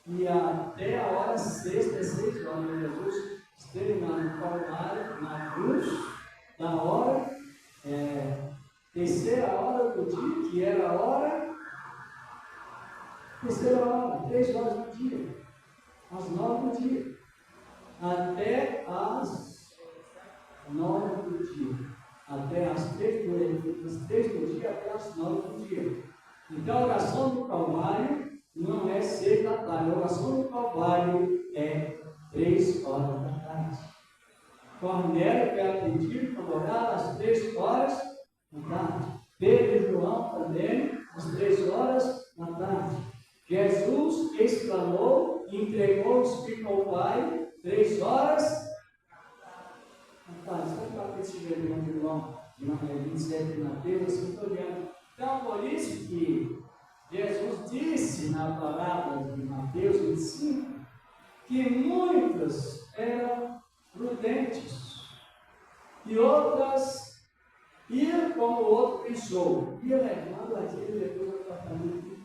e até a hora 6, 16 horas. Jesus esteve no Calvário, na cruz, da hora, terceira hora do dia, que era a hora, terceira hora, 3 horas do dia, às 9 do dia, até às 9 do dia. Até às 3 do dia, até às 9 do dia. Então a oração do Calvário não é 6 da tarde, a oração do Calvário é 3 horas da tarde. Cornélio foi atendido para orar às 3 horas da tarde. Pedro e João também, às 3 horas da tarde. Jesus exclamou, entregou o Espírito ao Pai, 3 horas. Rapaz, vamos para esse versículo de João, 27 de Mateus, assim por diante. Então, por isso que Jesus disse na palavra de Mateus 25 que muitas eram prudentes e outras iam como o outro pensou, ia levando aquilo e depois o tratamento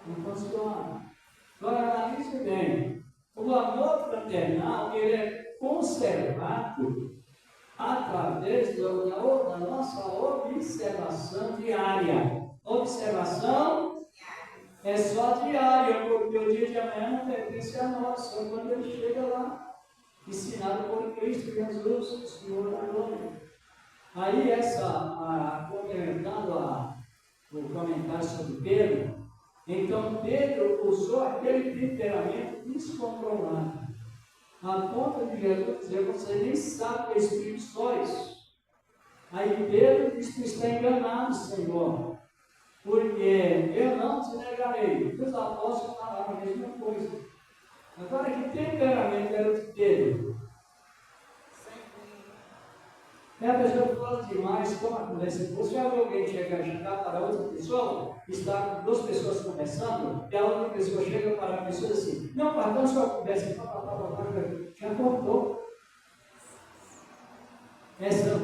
não funciona. Agora, analise bem, o amor fraternal ele é conservado através da nossa observação diária. Observação é só diária, porque o dia de amanhã não pertence a nós, só quando ele chega lá, ensinado por Cristo Jesus, o Senhor da glória. Aí, complementando o comentário sobre Pedro, então Pedro usou aquele temperamento descontrolado, a ponto de Jesus dizer: você nem sabe que Espírito sois. Aí Pedro disse: tu está enganado, Senhor, porque eu não te negarei. Os apóstolos falaram a mesma coisa. Agora, que temperamento era o de Pedro? A pessoa fala demais, como acontece. Você já viu alguém chegar para outra pessoa, está com 2 pessoas conversando, e a outra pessoa chega para a pessoa assim: não, pardon, sua conversa, já cortou. Essa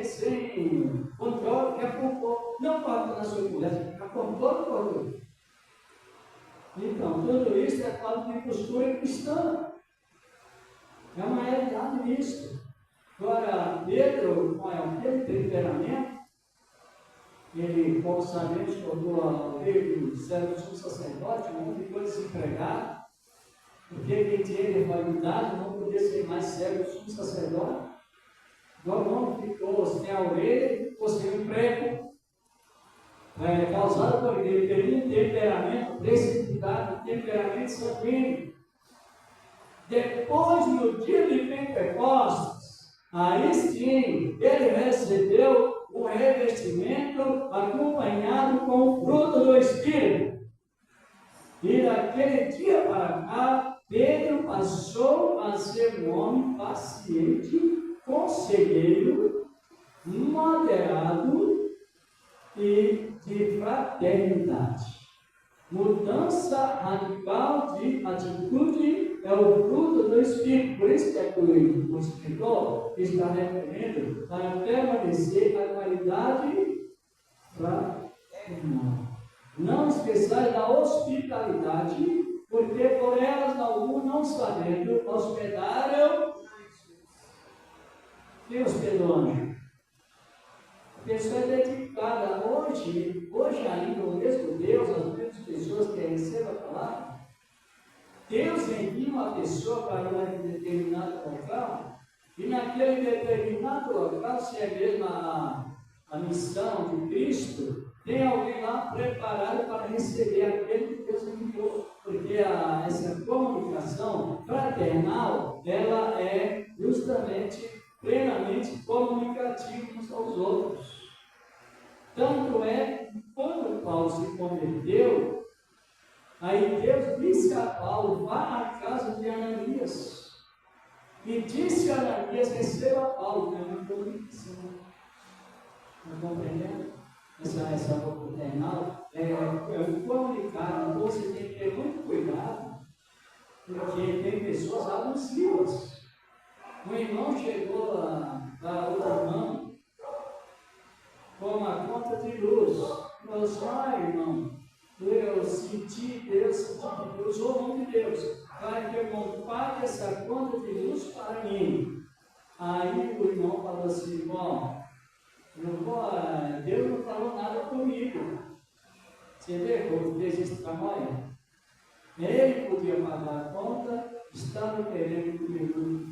sem controle, já cortou. Não pardon na sua conversa, já cortou, não cortou. Então, tudo isso é falta de postura cristã. É uma realidade nisso. Agora, Pedro, com aquele temperamento, ele, como sabemos, tornou a lei do servo sumo sacerdote, um monte de coisa desempregado, porque quem tinha invalidade não podia ser mais servo sumo sacerdote. Não ficou sem a orelha, ficou sem emprego, causado por ele ter um temperamento precipitado, um temperamento sanguíneo. Depois, no dia de Pentecostes, aí sim, ele recebeu o revestimento acompanhado com o fruto do Espírito. E daquele dia para cá, Pedro passou a ser um homem paciente, conselheiro, moderado e de fraternidade. Mudança radical de atitude é o fruto do Espírito. Por isso que o escritor está referindo para permanecer a qualidade fraternal. Não esqueçais da hospitalidade, porque por elas alguns não sabendo hospedaram. Quem hospedou anjo? A pessoa é dedicada. Hoje ainda, o mesmo Deus, as mesmas pessoas que recebem a palavra, Deus envia uma pessoa para um determinado local, e naquele determinado local, se é mesmo a missão de Cristo, tem alguém lá preparado para receber aquele que Deus enviou. Porque essa comunicação fraternal, ela é justamente plenamente comunicativa uns aos outros. Tanto é que quando Paulo se converteu, aí Deus disse a Paulo: vá à casa de Ananias. E disse a Ananias: receba Paulo. É uma comunicação. Está compreendendo? Essa boca fraternal é um comunicado. Você tem que ter muito cuidado, porque tem pessoas abusivas. Um irmão chegou a outra irmã com uma conta de luz. Falou assim: irmão, eu senti Deus, eu usou o nome de Deus, para que o irmão pague essa conta de luz para mim. Aí o irmão falou assim: bom, Deus não falou nada comigo. Você vê como fez esse trabalho? Ele podia pagar a conta, estava querendo que o irmão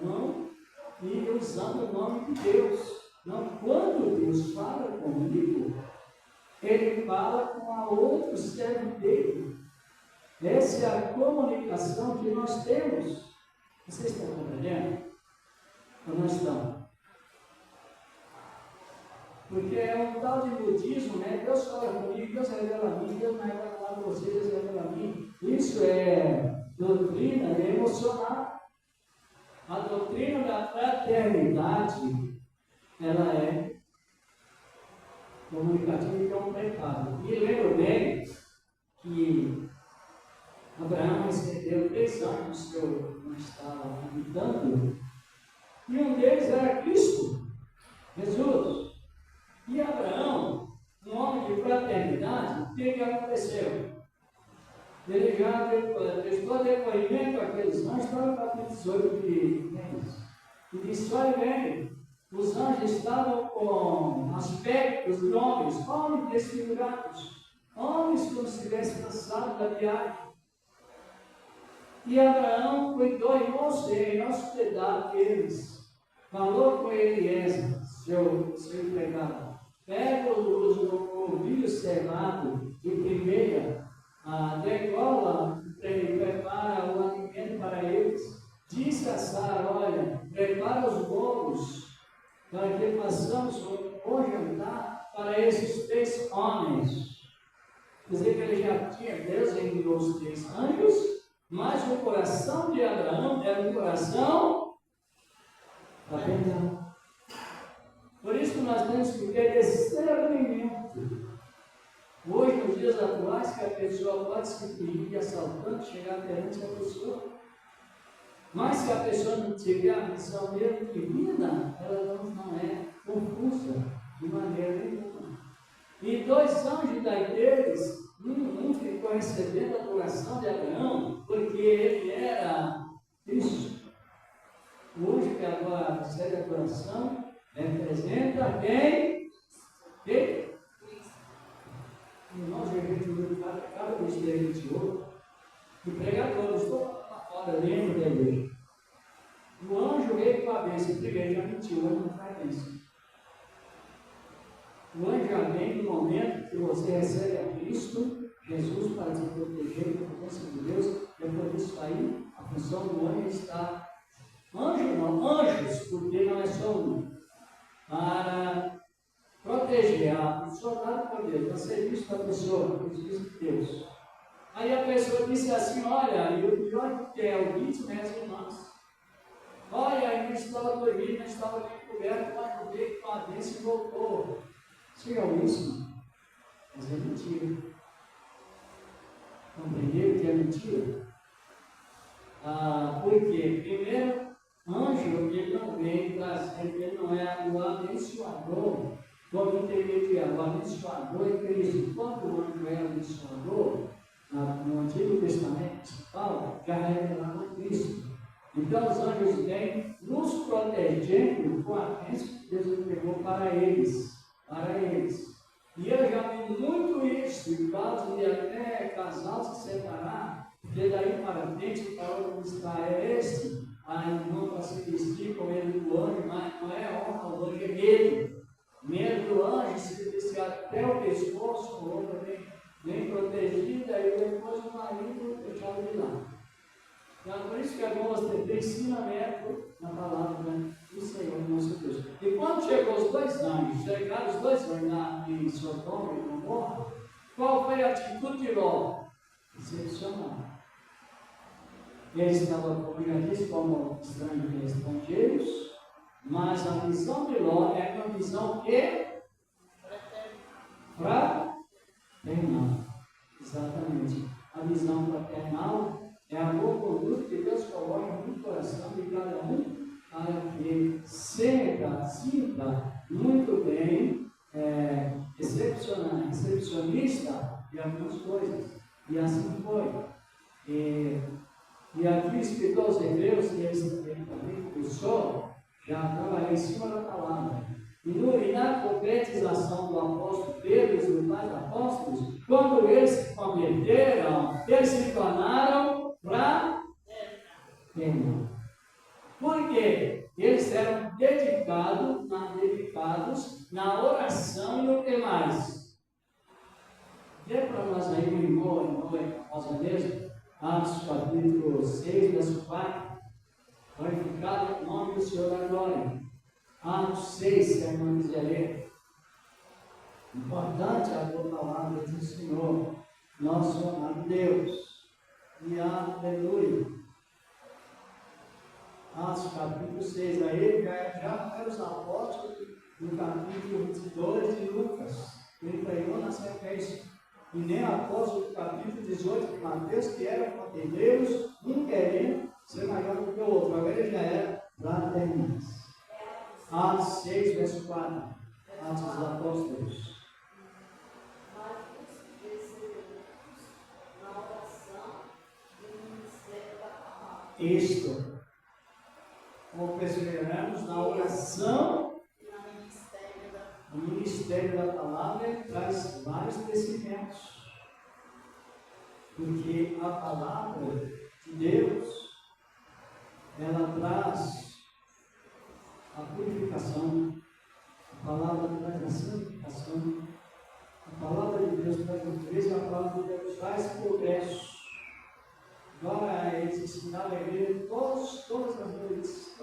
não, e usando o nome de Deus. Não, quando Deus fala comigo, Ele fala com a outro servo dele. Essa é a comunicação que nós temos. Vocês estão compreendendo? Ou não estão? Porque é um tal de budismo, né? Deus fala comigo, Deus revela a mim, Deus não revela para vocês e para mim. Isso é doutrina emocional. A doutrina da fraternidade, ela é comunicativa e é um pecado. E lembro bem que Abraão recebeu 3 anos no seu não estava habitando, e um deles era Cristo, Jesus. E Abraão, um homem de fraternidade, o que aconteceu? Ele já prestou depoimento àqueles anjos, está no capítulo 18 de Gênesis. E disse: olha bem, os anjos estavam com aspectos de homens desfigurados, homens como se tivessem cansado da viagem. E Abraão cuidou em hospedar eles. Falou com Eliezer, seu empregado: pega o novilho cevado de primeira, degola e prepara o alimento para eles. Disse a Sara: olha, prepara os bolos para que façamos um jantar para esses 3 homens. Quer dizer que ele já tinha, Deus enviou os 3 anjos, mas o coração de Abraão era um coração fraternal. Por isso que nós temos que ter discernimento. Hoje, nos dias atuais, que a pessoa pode se ferir de assaltante, chegar perante a pessoa. Mas se a pessoa não tiver a missão mesmo divina, ela não é confusa de maneira nenhuma. E 2 anjos daqueles, um ficou recebendo a adoração de Abraão, porque ele era Cristo. O anjo que agora recebe a adoração representa quem? Quem? Nós, a gente cada vez que a gente ouve, o pregador, estou lá fora, dentro da igreja. O anjo veio com a bênção, porque ele já mentiu, o anjo não faz isso. O anjo já vem no momento que você recebe a Cristo, Jesus, para te proteger da presença de Deus. É por isso aí, a função do anjo está. Anjo não, anjos, porque não é só um. Para proteger a soldado por Deus, para serviço da pessoa, para o serviço de Deus. Aí a pessoa disse assim: olha, e o pior que é o ritmo é as irmãs. Olha, eu não estava dormindo, não estava bem coberto, mas eu veio com a bênção e voltou. Você já ouviu isso? Mas é mentira. Compreenderam que é mentira? Porque, primeiro, anjo, ele não vem trazer, ele não é o abençoador, como intermediário. O abençoador é Cristo. Quando o anjo é abençoador, no Antigo Testamento, Paulo já revelava Cristo. Então, os anjos vêm nos protegendo com a bênção que Deus entregou para eles. E eu já vi muito isso, em caso de até casal se separar, porque daí para frente, para onde está este, a irmã para se vestir com medo do anjo, mas não é honra, o anjo é medo. Medo do anjo se vestir até o pescoço, o outro bem protegida, e depois o marido deixava de lado. Então, por isso que é bom você ter ensinamento na palavra do Senhor, nosso Deus. E quando chegou os 2 anjos, chegaram os 2 anjos em Sodoma e Gomorra, qual foi a atitude de Ló? Decepcionar. Eles estavam, como já disse, como estranhos e estrangeiros, mas a visão de Ló é uma visão que? Fraternal. Exatamente. A visão fraternal é a boa conduta que Deus coloca no coração de cada um, para que sinta muito bem, recepcionista de algumas coisas. E assim foi. E aqui escritou aos Hebreus, que eles também cursou, já trabalhei em cima da palavra. E na concretização do apóstolo Pedro e dos demais apóstolos, quando eles se converteram, eles se tornaram fraternal. Por quê? Eles eram dedicados na oração e no que mais? Dê para nós aí um irmão, famosa mesmo, Atos capítulo 6, verso 4. Glorificado o nome do Senhor da glória. Atos 6, sermão miserê. Importante a boa palavra do Senhor. nosso amado Deus. E aleluia. Atos capítulo 6, aí já era os apóstolos no capítulo 22 de Lucas, 31 na sequência. E nem apóstolo do capítulo 18 de Mateus, que eram contendeiros, um querendo ser maior do que o outro. Agora ele já era fraternidades. Atos 6, verso 4. Atos dos Apóstolos. Isto. Como perseveramos na oração, o ministério da palavra traz vários crescimentos. Porque a palavra de Deus, ela traz a purificação, a palavra traz a santificação, a palavra de Deus traz natureza, a palavra de Deus traz progresso. Agora eles ensinavam a igreja todas as noites,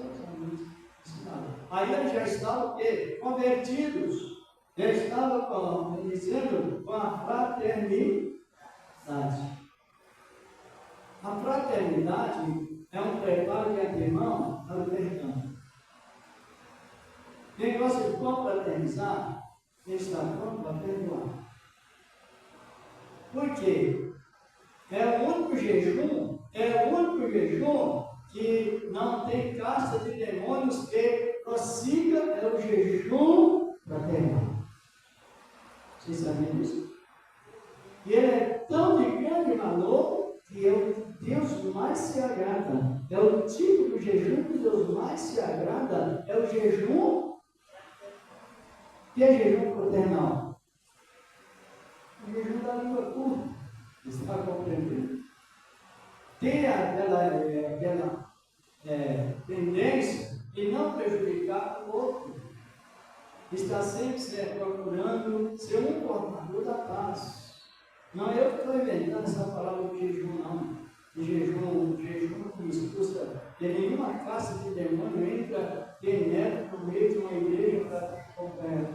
ensinavam. Aí eles já estavam o quê? Convertidos. Já estavam dizendo com a fraternidade. A fraternidade é um preparo de antemão para o perdão. Quem gosta de confraternizar, ele está pronto para perdoar. Por quê? É o único jejum que não tem casta de demônios que prossiga, é o jejum fraternal. Vocês sabem disso? E ele é tão de grande valor que é o Deus mais se agrada. É o tipo de jejum que Deus mais se agrada, é o jejum. Que é jejum fraternal? O jejum da língua curta. Está compreendendo? Tem aquela tendência de não prejudicar o outro. Está sempre procurando ser um portador da paz. Não é eu que estou inventando essa palavra de jejum, não. De jejum que expulsa de nenhuma caça de demônio entra, penetra no meio de uma igreja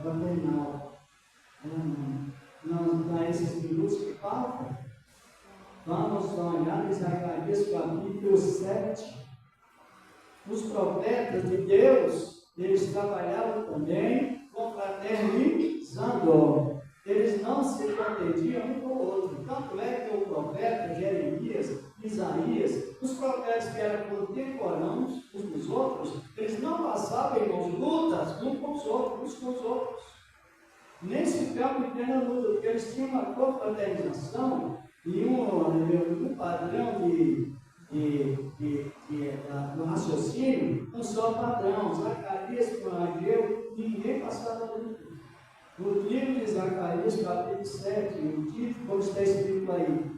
fraternal. Não dá esses minutos que faltam. Vamos olhar em Zacarias capítulo 7. Os profetas de Deus, eles trabalhavam também confraternizando. Eles não se contendiam um com o outro. Tanto é que o profeta Jeremias, Isaías, os profetas que eram contemporâneos uns dos outros, eles não passavam em lutas uns com os outros. Nem se ficavam em plena luta, porque eles tinham uma confraternização e um padrão no raciocínio, um só padrão. Zacarias com Ageu, ninguém passava luta. No livro de Zacarias, capítulo 7, o título, como está escrito aí,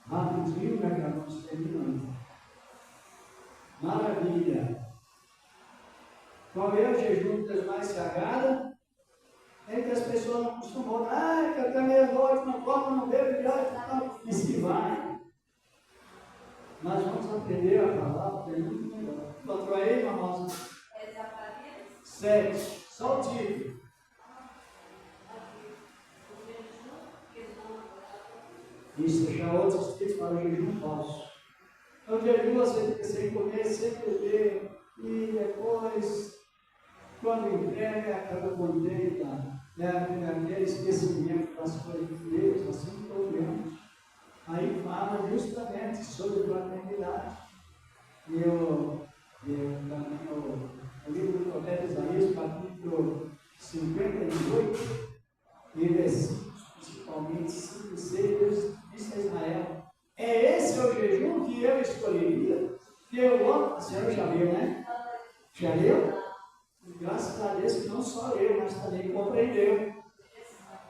rapidinho, né, que vamos terminando. Maravilha. Qual é o jejum que Deus mais se agrada? É que as pessoas não costumam, que eu também noite, não como, não bebo, e se vai. Nós vamos aprender a falar, porque é muito melhor. Encontrou aí, irmã Rosa? É Zacarias 7, só o título. Isso, já outros títulos para o jejum falso. Então, jejum você fica sem comer, sem beber, e depois, quando entrega, acaba contente, aquele esquecimento das coisas de Deus, assim que olhamos. Aí fala justamente sobre fraternidade. E o livro do profeta Isaías, capítulo 58, e versículos, principalmente 5 e 6, Deus disse a Israel: é esse o jejum que eu escolheria? Que eu amo. A senhora já leu, né? Já leu? Graças a Deus que não só eu, mas também compreendeu.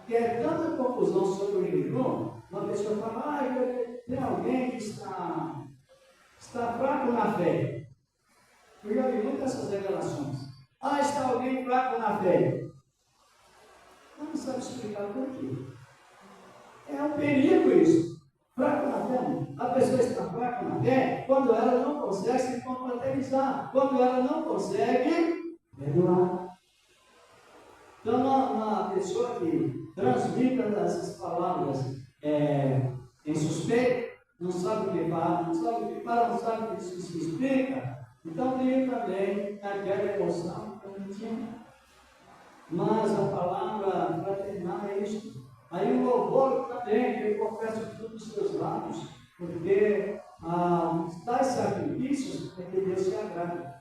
Que é tanta confusão sobre o jejum, uma pessoa fala, tem alguém que está fraco na fé. Eu já vi muitas essas revelações. Está alguém fraco na fé. Não sabe explicar por quê. É um perigo isso. Fraco na fé, não. A pessoa está fraca na fé quando ela não consegue se confraternizar, quando ela não consegue perdoar. Então, uma pessoa que transmite essas palavras tem suspeito, não sabe o que fala, não sabe o que fala, não sabe o que se explica. Então tem também aquela emoção que eu não tinha. Mas a palavra fraternal é isso. Aí o louvor também, que eu confesso tudo dos seus lábios, porque tais sacrifícios é que Deus se agrada.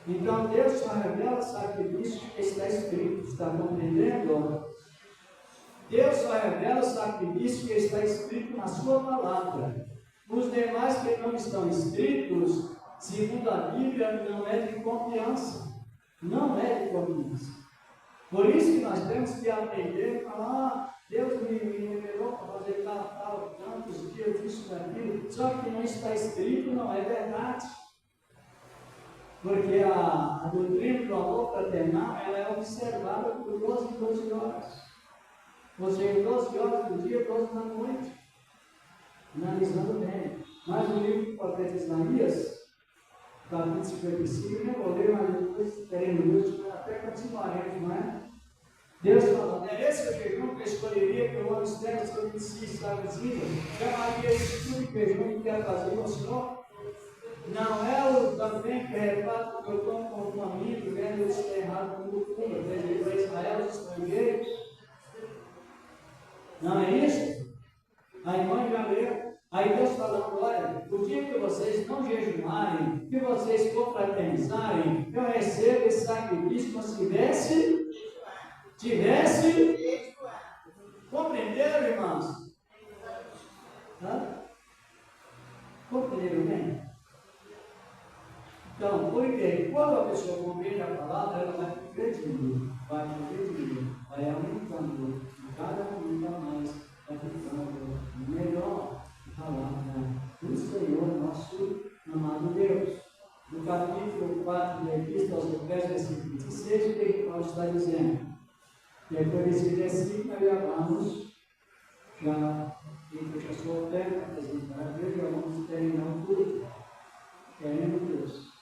Então Deus só revela sacrifício que está escrito, está compreendendo? Deus só revela o sacrifício que está escrito na sua palavra. Os demais que não estão escritos, segundo a Bíblia, não é de confiança. Não é de confiança. Por isso que nós temos que aprender a falar, Deus me revelou para fazer tal, tantos dias, isso, daquilo. Só que não está escrito, não é verdade. Porque a doutrina do amor fraternal, ela é observada por 12 em 12 horas. Ou seja, 12 horas do dia, 12 da noite. Analisando bem. Mas no livro do profeta Isaías, capítulo 55, eu vou ler, mas depois teremos, até continuaremos, não é? Deus falou, é esse o jejum que eu escolheria que o homem externo sobre si estava dizendo, chamaria esse tipo de jejum que quer fazer o Senhor? Não é o também que reparte que eu tomo como um amigo, vendo isso errado como fundo, desde para Israel, os estrangeiros. Não é isso? A irmã já leu. Aí Deus falando, olha, o dia que vocês não jejuarem, que vocês confraternizarem, eu recebo esse sacrifício como se tivesse, compreenderam, irmãos? Compreenderam bem? Então, porque quando a pessoa compreende a palavra, ela vai progredindo, vai aumentando, cada dia mais vai ficando melhor a palavra do Senhor, nosso amado Deus. No capítulo 4 da Epístola aos Efésios, versículo 26, o que Paulo está dizendo? Depois desse versículo, nós vamos já fechar a oferta, apresentar a Deus, já vamos terminar o culto, querendo Deus.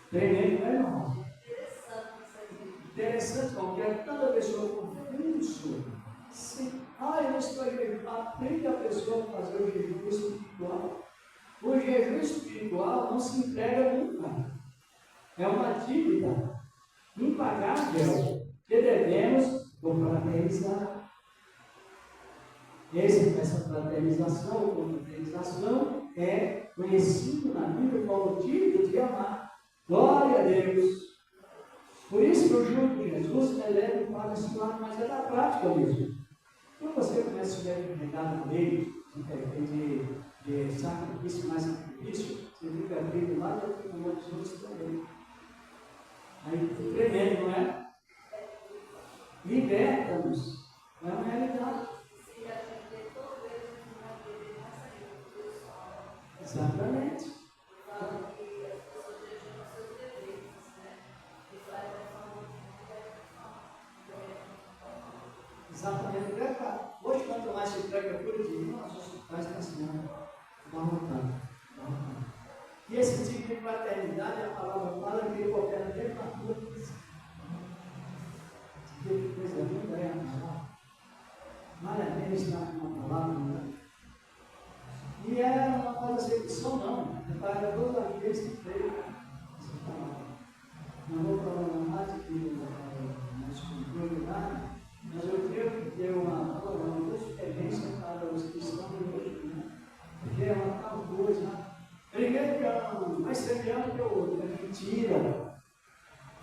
Tremendo, não é, irmão? Interessante, porque tanta pessoa confuso. Eu não estou jejuando. Aprende a pessoa a fazer o jejum espiritual. O jejum espiritual não se entrega nunca. É uma dívida impagável que devemos confraternizar. Essa fraternização ou confraternização é conhecido na Bíblia como dívida de amar. Glória a Deus. Por isso que eu juro que Jesus eleva o Padre Simão, mas é da prática mesmo. Quando você começa a ver o recado dele, de sacrifício mais sacrifício, você fica abrindo lá dentro do monte de outros também. Aí, tremendo, não é? Liberta-nos. É uma realidade. Exatamente. Exatamente, hoje, quanto mais se prega por dia, os hospitais estão assinando, dá vontade. E esse tipo de fraternidade, a palavra fala que ele opera dentro da tua vida. Que coisa linda é a palavra. Vale a pena estar com uma palavra, né? E não faz execução, não. É para toda vez que veio essa palavra. Não vou falar mais aqui na escultura, mas eu creio que deu uma boa experiência para os cristãos de hoje, né? Porque é uma tal coisa. Primeiro que é um mais semelhante que o outro, é mentira.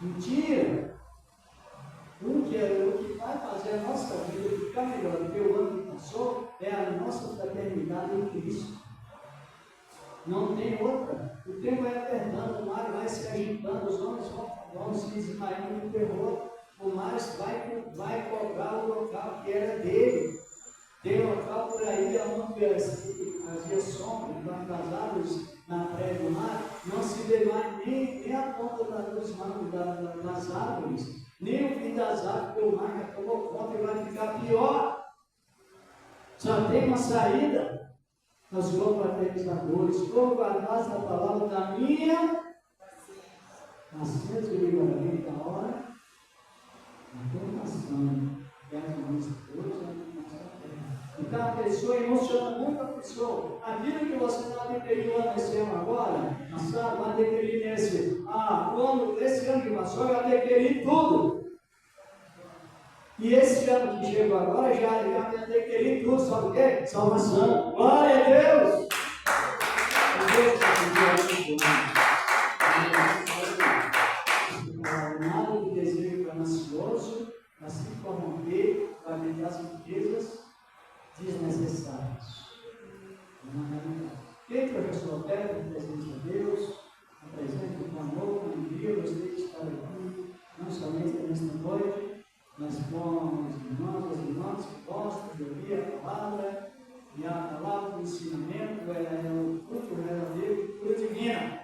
Mentira. O que vai fazer a nossa vida ficar melhor do que o ano que passou é a nossa fraternidade em Cristo. Não tem outra. O tempo é apertando, o mar vai se agitando, os homens vão se desmaiando no terror. O mar vai cobrar o local que era dele. Tem local por aí onde havia sombra, debaixo das árvores, na praia do mar, não se vê mais nem a ponta das árvores, nem o fim das árvores, porque o mar já tomou conta e vai ficar pior. Só tem uma saída. Nós vamos fraternizadores, como guardasse a palavra da minha paciência e livramento da hora, a tentação, e as mãos pessoa, emociona muito a pessoa. Aquilo que você está adquirindo nesse ano agora, vai adquirir nesse ano que passou, eu adquiri tudo. E esse ano que chegou agora, já me adquiri tudo, sabe o quê? Salvação. Glória a Deus! Nada de desejo ganancioso, a se corromper, para aumentar as riquezas desnecessárias. Quem professor Pedro, presente a Deus, apresenta com amor, com alegria, gostei de estar aqui, não somente nesta noite, mas com os irmãos, as irmãs que gostam de ouvir a palavra, e a palavra do ensinamento é o fruto verdadeiro, fruto divino.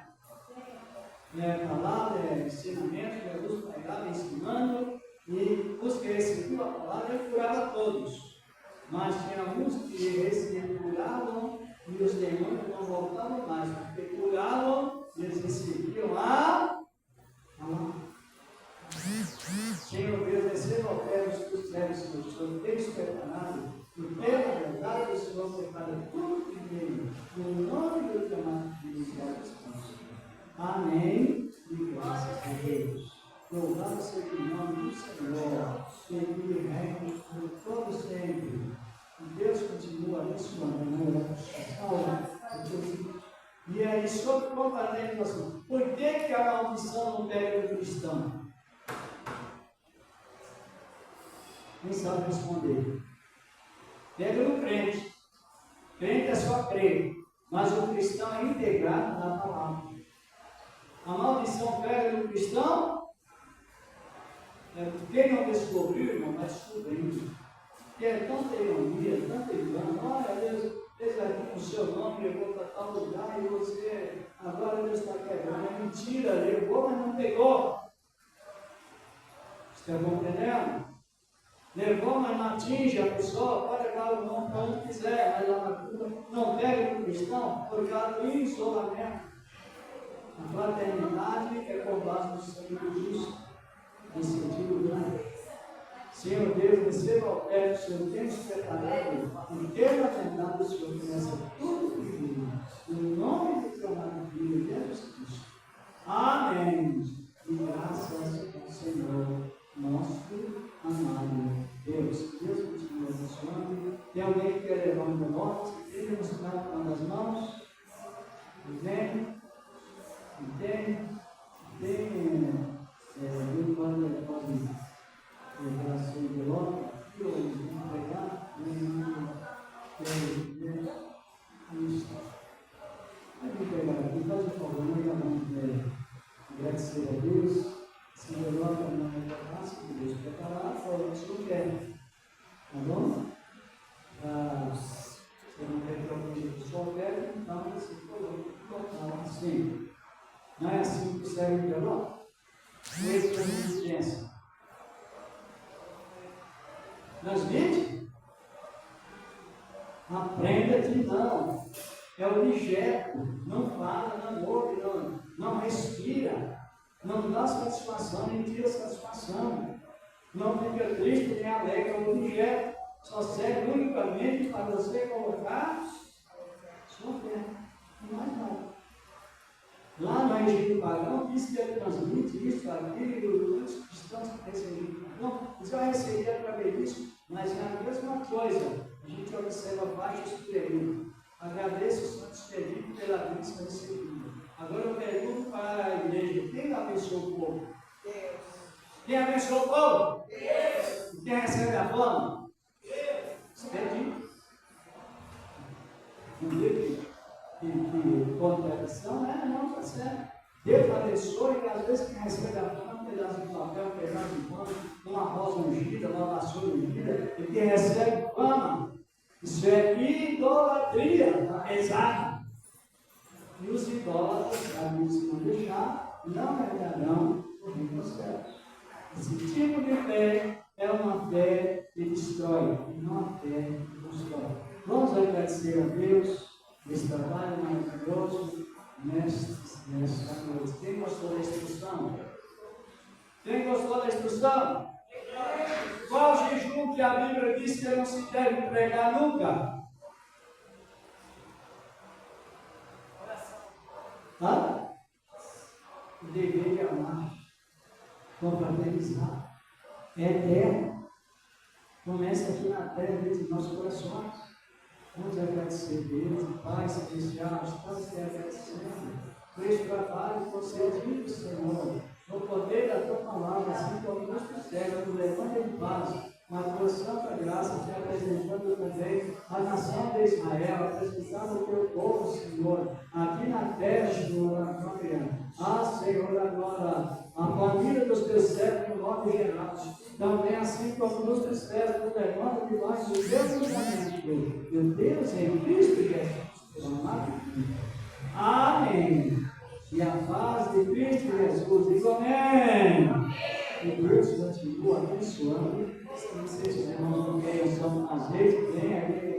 A palavra é ensinamento, Jesus pregava ensinando, e os que recebiam a palavra, ele curava todos. Mas tinha alguns que curavam e os demônios não voltavam mais, porque curavam e eles recebiam a palavra. Senhor Deus, receba o pé dos servos que o Senhor tem preparado, e pela verdade o Senhor prepara tudo que veio, no nome do teu amado Filho Jesus. Amém. E graças a Deus. Louvado seja o nome do Senhor, que reina por todo sempre. E Deus continua abençoando a E aí, sobre compartilhamento assim, por que a maldição não pega no cristão? Quem sabe responder? Pega no crente. Crente é só crer, mas o cristão é integrado na palavra. A maldição pega no cristão? Quem não descobriu, irmão, vai descobrindo. Porque é tanta ironia, tanta engano. Olha, Deus fez aqui o seu nome, levou para tal lugar e você, agora Deus está quebrando. É mentira, levou, mas não pegou. Você está compreendendo? Levou, mas não atinge a pessoa, pode levar o nome para onde quiser, mas lá na cruz não pega no cristão por causa do isolamento. A fraternidade é com base no sangue de Cristo, em sentido grande. Senhor Deus, receba o pé do Senhor, tem se preparado, e pela verdade o Senhor conhece tudo que vive, no nome do teu amado Filho, Jesus Cristo. Amém. E graças ao Senhor, nosso amado Deus. Deus continua abençoando. Tem alguém que quer levar um monte? Ele nos dá uma das mãos. Vem. Eu pode levar a sua envelope aqui ou entregar. Isso. Pode pegar aqui, faz o favor, nós vamos agradecer a Deus. Se envelope não é capaz, que Deus preparar, fora o que o Senhor quer. Tá bom? Se não quer que o Senhor quer, então você colocar assim. Não é assim que serve o envelope? Esse é a resistência. Transmite? Aprenda que não. É objeto. Não fala, não ouve, não respira. Não dá satisfação, nem tira satisfação. Não fica triste, nem alegre. É um objeto. Só serve unicamente para você colocar sua fé. Não mais nada. Lá no Egito Pagão, diz que ele transmite isso, aquilo, os cristãos que receberam. Não, você vai receber através disso, mas é a mesma coisa. A gente observa baixo e superior. Agradeço o Santo Espírito pela bênção recebida. Agora eu pergunto para a igreja: quem abençoou o povo? Deus. Quem abençoou o povo? Deus. E quem recebe a fama? Deus. Entendi. Entendeu? Que contradição, né? Não, está certo. Deus abençoe e às vezes quem recebe a fama, um pedaço de papel, um pedaço de pano, uma rosa ungida, uma vassoura ungida, e quem recebe fama, isso é idolatria, tá? Exato. E os idólatras, se não deixar, não herdarão o reino dos céus. Esse tipo de fé é uma fé que destrói, e não a fé que constrói. Vamos agradecer a Deus esse trabalho maravilhoso nesta noite. Quem gostou da instrução? Quem gostou da instrução? Qual jejum que a Bíblia diz que não se deve pregar nunca? Tá? O dever de amar, confraternizar, é eterno. Começa aqui na terra, dentro dos nossos corações. Vamos agradecer a Deus, Pai Celestial, estamos te agradecendo por esse trabalho concedido, Senhor, no poder da tua palavra, assim como nós fizemos, no levante em paz, com a tua santa graça, te apresentando também a nação de Israel, apresentando o teu povo, Senhor, aqui na terra, Senhor, na glória. Ah, Senhor, agora, a família dos teus servos, no nome geral, também assim como nos fizemos, no levante de paz, no teu fundamento, meu Deus, em Cristo Jesus. Amém. E a paz de Cristo Jesus. Digo amém. Que Deus continue abençoando. Se vocês irmãos não querem só fazer, vem aqui.